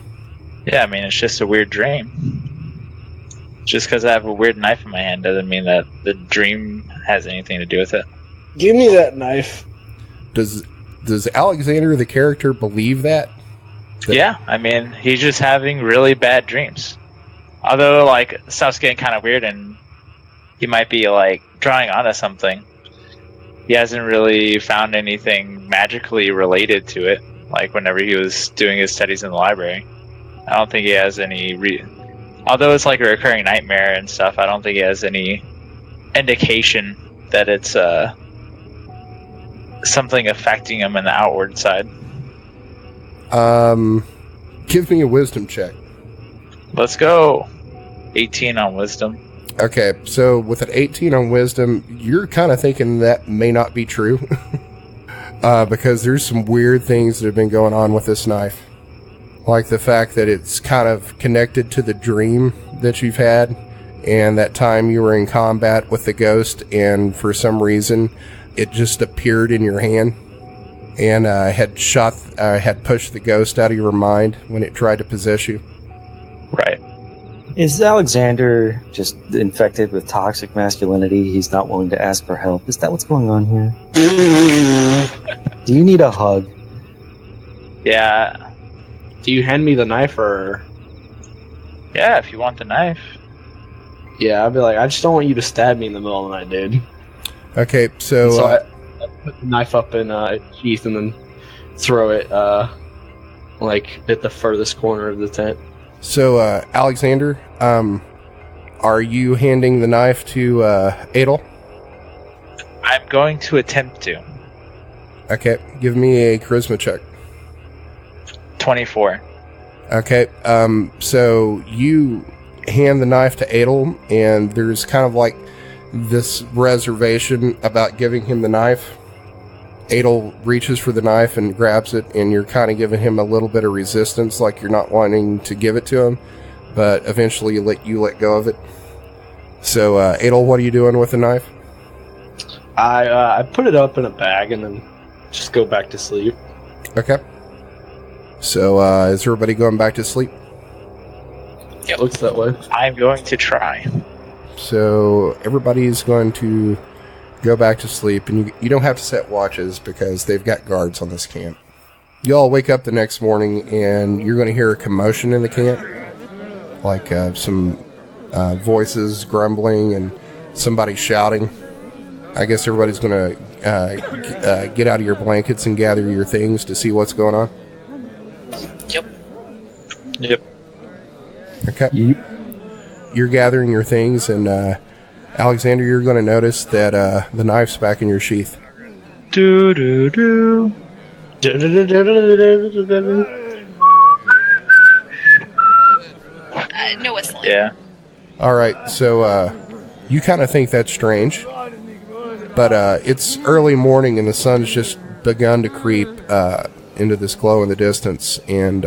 Yeah, I mean, it's just a weird dream. Just because I have a weird knife in my hand doesn't mean that the dream has anything to do with it. Give me that knife. Does Alexander, the character, believe that? Yeah, I mean, he's just having really bad dreams. Although, like, stuff's getting kind of weird and he might be, like, drawing onto something. He hasn't really found anything magically related to it, like whenever he was doing his studies in the library. I don't think he has any... Although it's like a recurring nightmare and stuff, I don't think he has any indication that it's something affecting him in the outward side. Give me a wisdom check. Let's go. 18 on wisdom. Okay, so with an 18 on wisdom, you're kind of thinking that may not be true. Because there's some weird things that have been going on with this knife. Like the fact that it's kind of connected to the dream that you've had, and that time you were in combat with the ghost, and for some reason, it just appeared in your hand, and had pushed the ghost out of your mind when it tried to possess you. Right. Is Alexander just infected with toxic masculinity? He's not willing to ask for help. Is that what's going on here? Do you need a hug? Yeah. Do you hand me the knife or? Yeah, if you want the knife. Yeah, I'd be like, I just don't want you to stab me in the middle of the night, dude. Okay, so I put the knife up in sheath and then throw it like at the furthest corner of the tent. So, Alexander, are you handing the knife to Adel? I'm going to attempt to. Okay, give me a charisma check. 24. Okay, so you hand the knife to Adel, and there's kind of like this reservation about giving him the knife. Adel reaches for the knife and grabs it, and you're kind of giving him a little bit of resistance, like you're not wanting to give it to him, but eventually you let go of it. So, Adel, what are you doing with the knife? I put it up in a bag and then just go back to sleep. Okay. So, is everybody going back to sleep? Yeah, looks that way. I'm going to try. So, everybody's going to go back to sleep, and you don't have to set watches because they've got guards on this camp. You all wake up the next morning, and you're going to hear a commotion in the camp, like some voices grumbling and somebody shouting. I guess everybody's going to get out of your blankets and gather your things to see what's going on. Yep. Okay. You're gathering your things, and Alexander, you're going to notice that the knife's back in your sheath. Do do do. No whistling. Yeah. All right, so you kind of think that's strange, but it's early morning and the sun's just begun to creep into this glow in the distance, and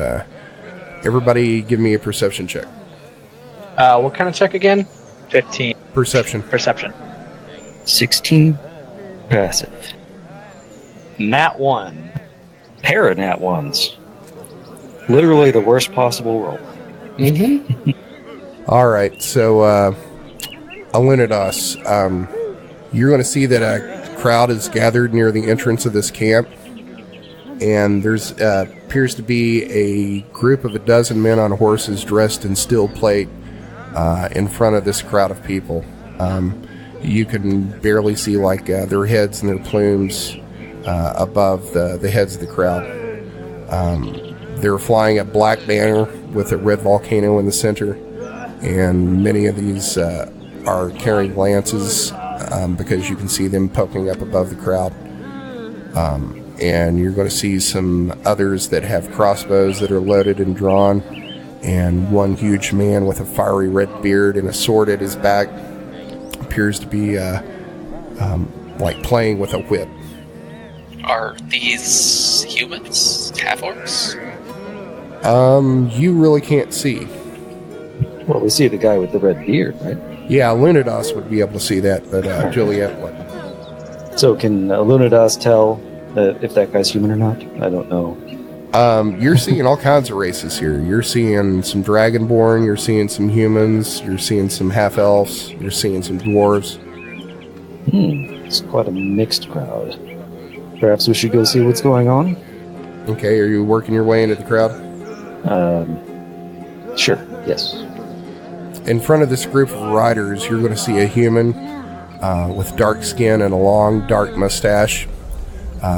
everybody give me a perception check. What kind of check again? 15. Perception. 16 passive. Nat 1. Pair of nat ones. Literally the worst possible roll. Mm-hmm. All right, so Alunodas, you're going to see that a crowd is gathered near the entrance of this camp, and there's appears to be a group of a dozen men on horses dressed in steel plate in front of this crowd of people. You can barely see like their heads and their plumes above the heads of the crowd. They're flying a black banner with a red volcano in the center, and many of these are carrying lances because you can see them poking up above the crowd. And you're going to see some others that have crossbows that are loaded and drawn, and one huge man with a fiery red beard and a sword at his back appears to be like playing with a whip. Are these humans? Half Orcs? You really can't see. Well, we see the guy with the red beard, right? Yeah, Alunodas would be able to see that, but Juliet wouldn't. So can Alunodas tell if that guy's human or not? I don't know. You're seeing all kinds of races here. You're seeing some Dragonborn, you're seeing some humans, you're seeing some half-elves, you're seeing some dwarves. It's quite a mixed crowd. Perhaps we should go see what's going on? Okay, are you working your way into the crowd? Sure, yes. In front of this group of riders, you're going to see a human with dark skin and a long, dark mustache.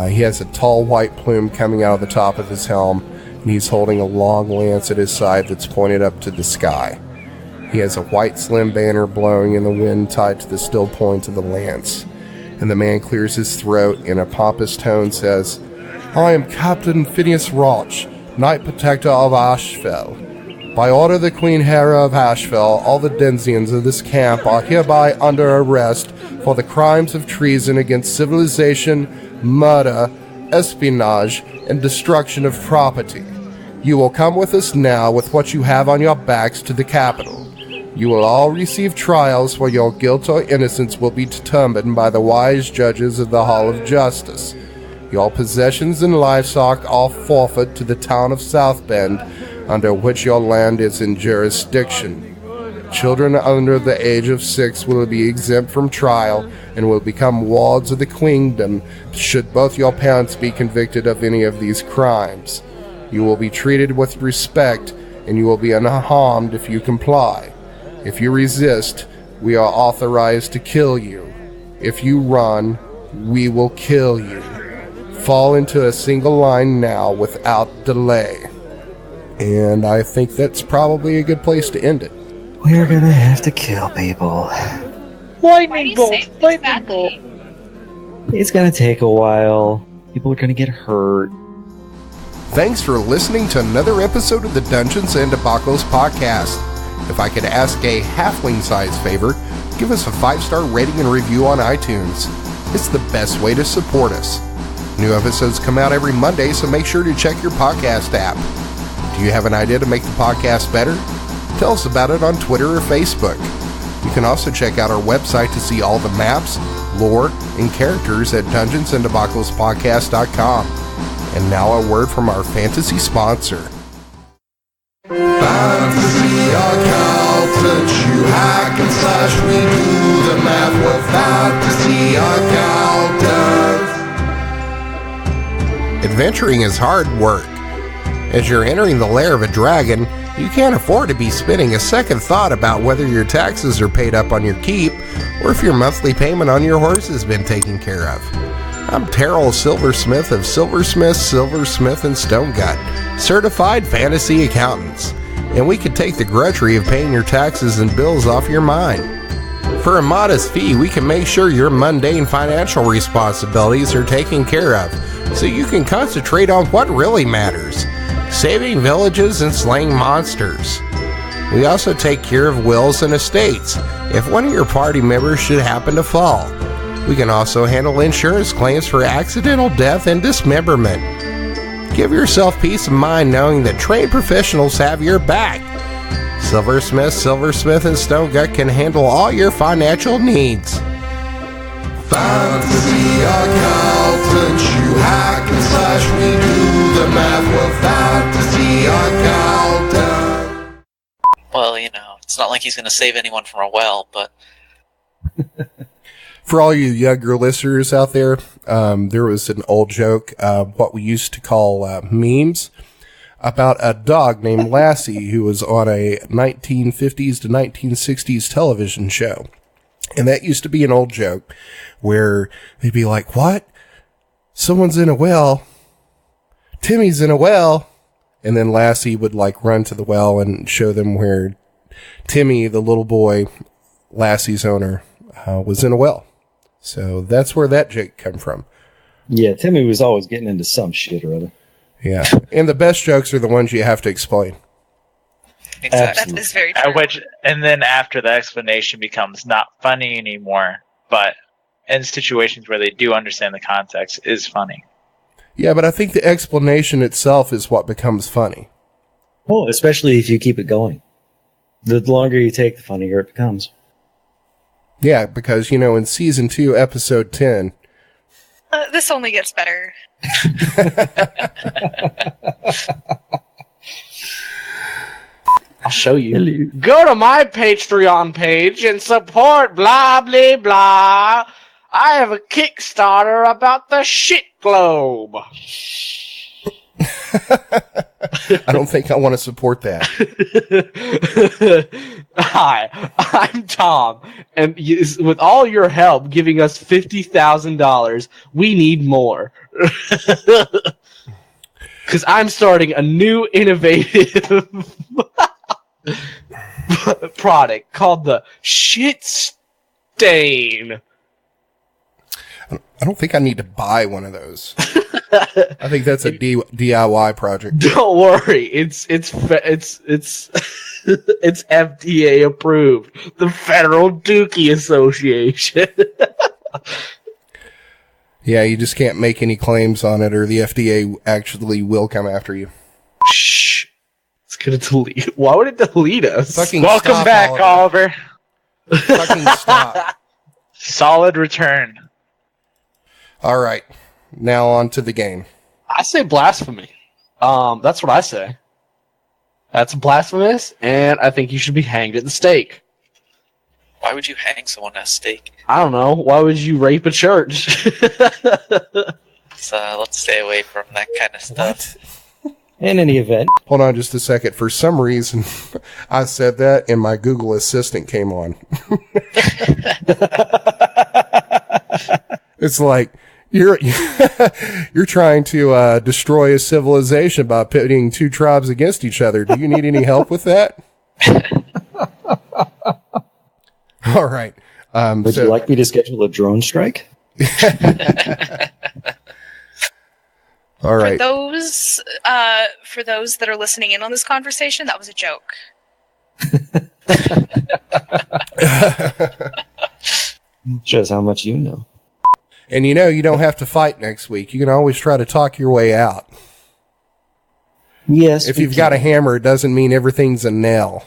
He has a tall white plume coming out of the top of his helm, and he's holding a long lance at his side that's pointed up to the sky. He has a white slim banner blowing in the wind tied to the still point of the lance. And the man clears his throat in a pompous tone says, "I am Captain Phineas Roch, Knight Protector of Ashfell. By order of the Queen Hera of Ashfell, all the denizens of this camp are hereby under arrest for the crimes of treason against civilization, murder, espionage, and destruction of property. You will come with us now with what you have on your backs to the capital. You will all receive trials where your guilt or innocence will be determined by the wise judges of the Hall of Justice. Your possessions and livestock all forfeit to the town of South Bend, under which your land is in jurisdiction. Children under the age of 6 will be exempt from trial and will become wards of the queendom should both your parents be convicted of any of these crimes. You will be treated with respect, and you will be unharmed if you comply. If you resist, we are authorized to kill you. If you run, we will kill you. Fall into a single line now without delay. And I think that's probably a good place to end it. We're gonna have to kill people. Lightning bolt! Lightning bolt! It's gonna take a while. People are gonna get hurt. Thanks for listening to another episode of the Dungeons and Debacles podcast. If I could ask a halfling-sized favor, give us a 5-star rating and review on iTunes. It's the best way to support us. New episodes come out every Monday, so make sure to check your podcast app. Do you have an idea to make the podcast better? Tell us about it on Twitter or Facebook. You can also check out our website to see all the maps, lore, and characters at dungeonsanddebacklespodcast.com. And now a word from our fantasy sponsor. Fantasy accountant, you hack and slash, we do the math with fantasy accountant. Adventuring is hard work. As you're entering the lair of a dragon, you can't afford to be spending a second thought about whether your taxes are paid up on your keep or if your monthly payment on your horse has been taken care of. I'm Terrell Silversmith of Silversmith, and Stonegut, certified fantasy accountants, and we can take the grudgery of paying your taxes and bills off your mind. For a modest fee, we can make sure your mundane financial responsibilities are taken care of, so you can concentrate on what really matters: saving villages and slaying monsters. We also take care of wills and estates if one of your party members should happen to fall. We can also handle insurance claims for accidental death and dismemberment. Give yourself peace of mind knowing that trained professionals have your back. Silversmith, and Stonegut can handle all your financial needs. Fantasy accountant, you hack and slash, we do the math with fantasy accountant. Well, it's not like he's going to save anyone from a well, but... For all you younger listeners out there, there was an old joke, what we used to call memes, about a dog named Lassie who was on a 1950s to 1960s television show. And that used to be an old joke where they'd be like, "What? Someone's in a well. Timmy's in a well." And then Lassie would run to the well and show them where Timmy, the little boy, Lassie's owner, was in a well. So that's where that joke come from. Yeah, Timmy was always getting into some shit or other. Yeah. And the best jokes are the ones you have to explain. Exactly. That is very true. And then after the explanation becomes not funny anymore, but in situations where they do understand the context is funny. Yeah, but I think the explanation itself is what becomes funny. Well, especially if you keep it going. The longer you take, the funnier it becomes. Yeah, because, in Season 2, Episode 10... this only gets better. I'll show you. Go to my Patreon page and support blah, blah, blah. I have a Kickstarter about the shit globe. I don't think I want to support that. Hi, I'm Tom, and with all your help giving us $50,000, we need more. Because I'm starting a new innovative product called the Shit Stain. I don't think I need to buy one of those. I think that's a DIY project. Don't worry, it's FDA approved. The Federal Dookie Association. Yeah, you just can't make any claims on it, or the FDA actually will come after you. Shh. It's gonna delete. Why would it delete us? Fucking Welcome stop, back, Oliver. Oliver. Fucking stop. Solid return. All right, now on to the game. I say blasphemy. That's what I say. That's blasphemous, and I think you should be hanged at the stake. Why would you hang someone at a stake? I don't know. Why would you rape a church? So let's stay away from that kind of stuff. In any event, Hold on just a second. For some reason, I said that, and my Google Assistant came on. It's like, you're trying to destroy a civilization by pitting two tribes against each other. Do you need any help with that? All right. would you like me to schedule a drone strike? All right. For those that are listening in on this conversation, that was a joke. Shows how much you know. And you don't have to fight next week. You can always try to talk your way out. Yes. If you've got a hammer, it doesn't mean everything's a nail.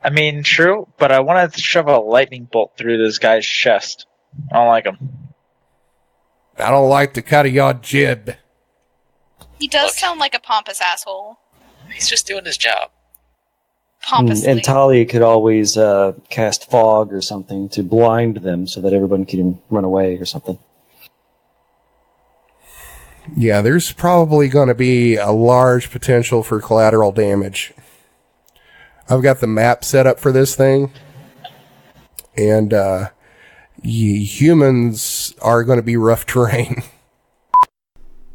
I mean, true, but I wanted to shove a lightning bolt through this guy's chest. I don't like him. I don't like the cut of your jib. He does Look. sound like a pompous asshole. He's just doing his job. Pompously. And Talia could always cast fog or something to blind them so that everyone can run away or something. Yeah, there's probably going to be a large potential for collateral damage. I've got the map set up for this thing, and humans are going to be rough terrain.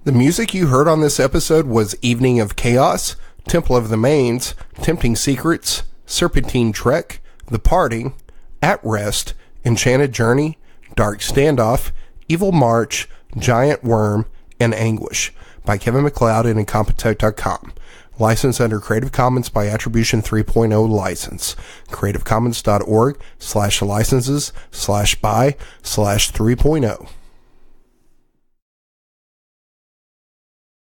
The music you heard on this episode was Evening of Chaos, Temple of the Mains, Tempting Secrets, Serpentine Trek, The Parting, At Rest, Enchanted Journey, Dark Standoff, Evil March, Giant Worm, and Anguish by Kevin MacLeod and Incompetech.com. Licensed under Creative Commons by Attribution 3.0 license. CreativeCommons.org/licenses/by/3.0.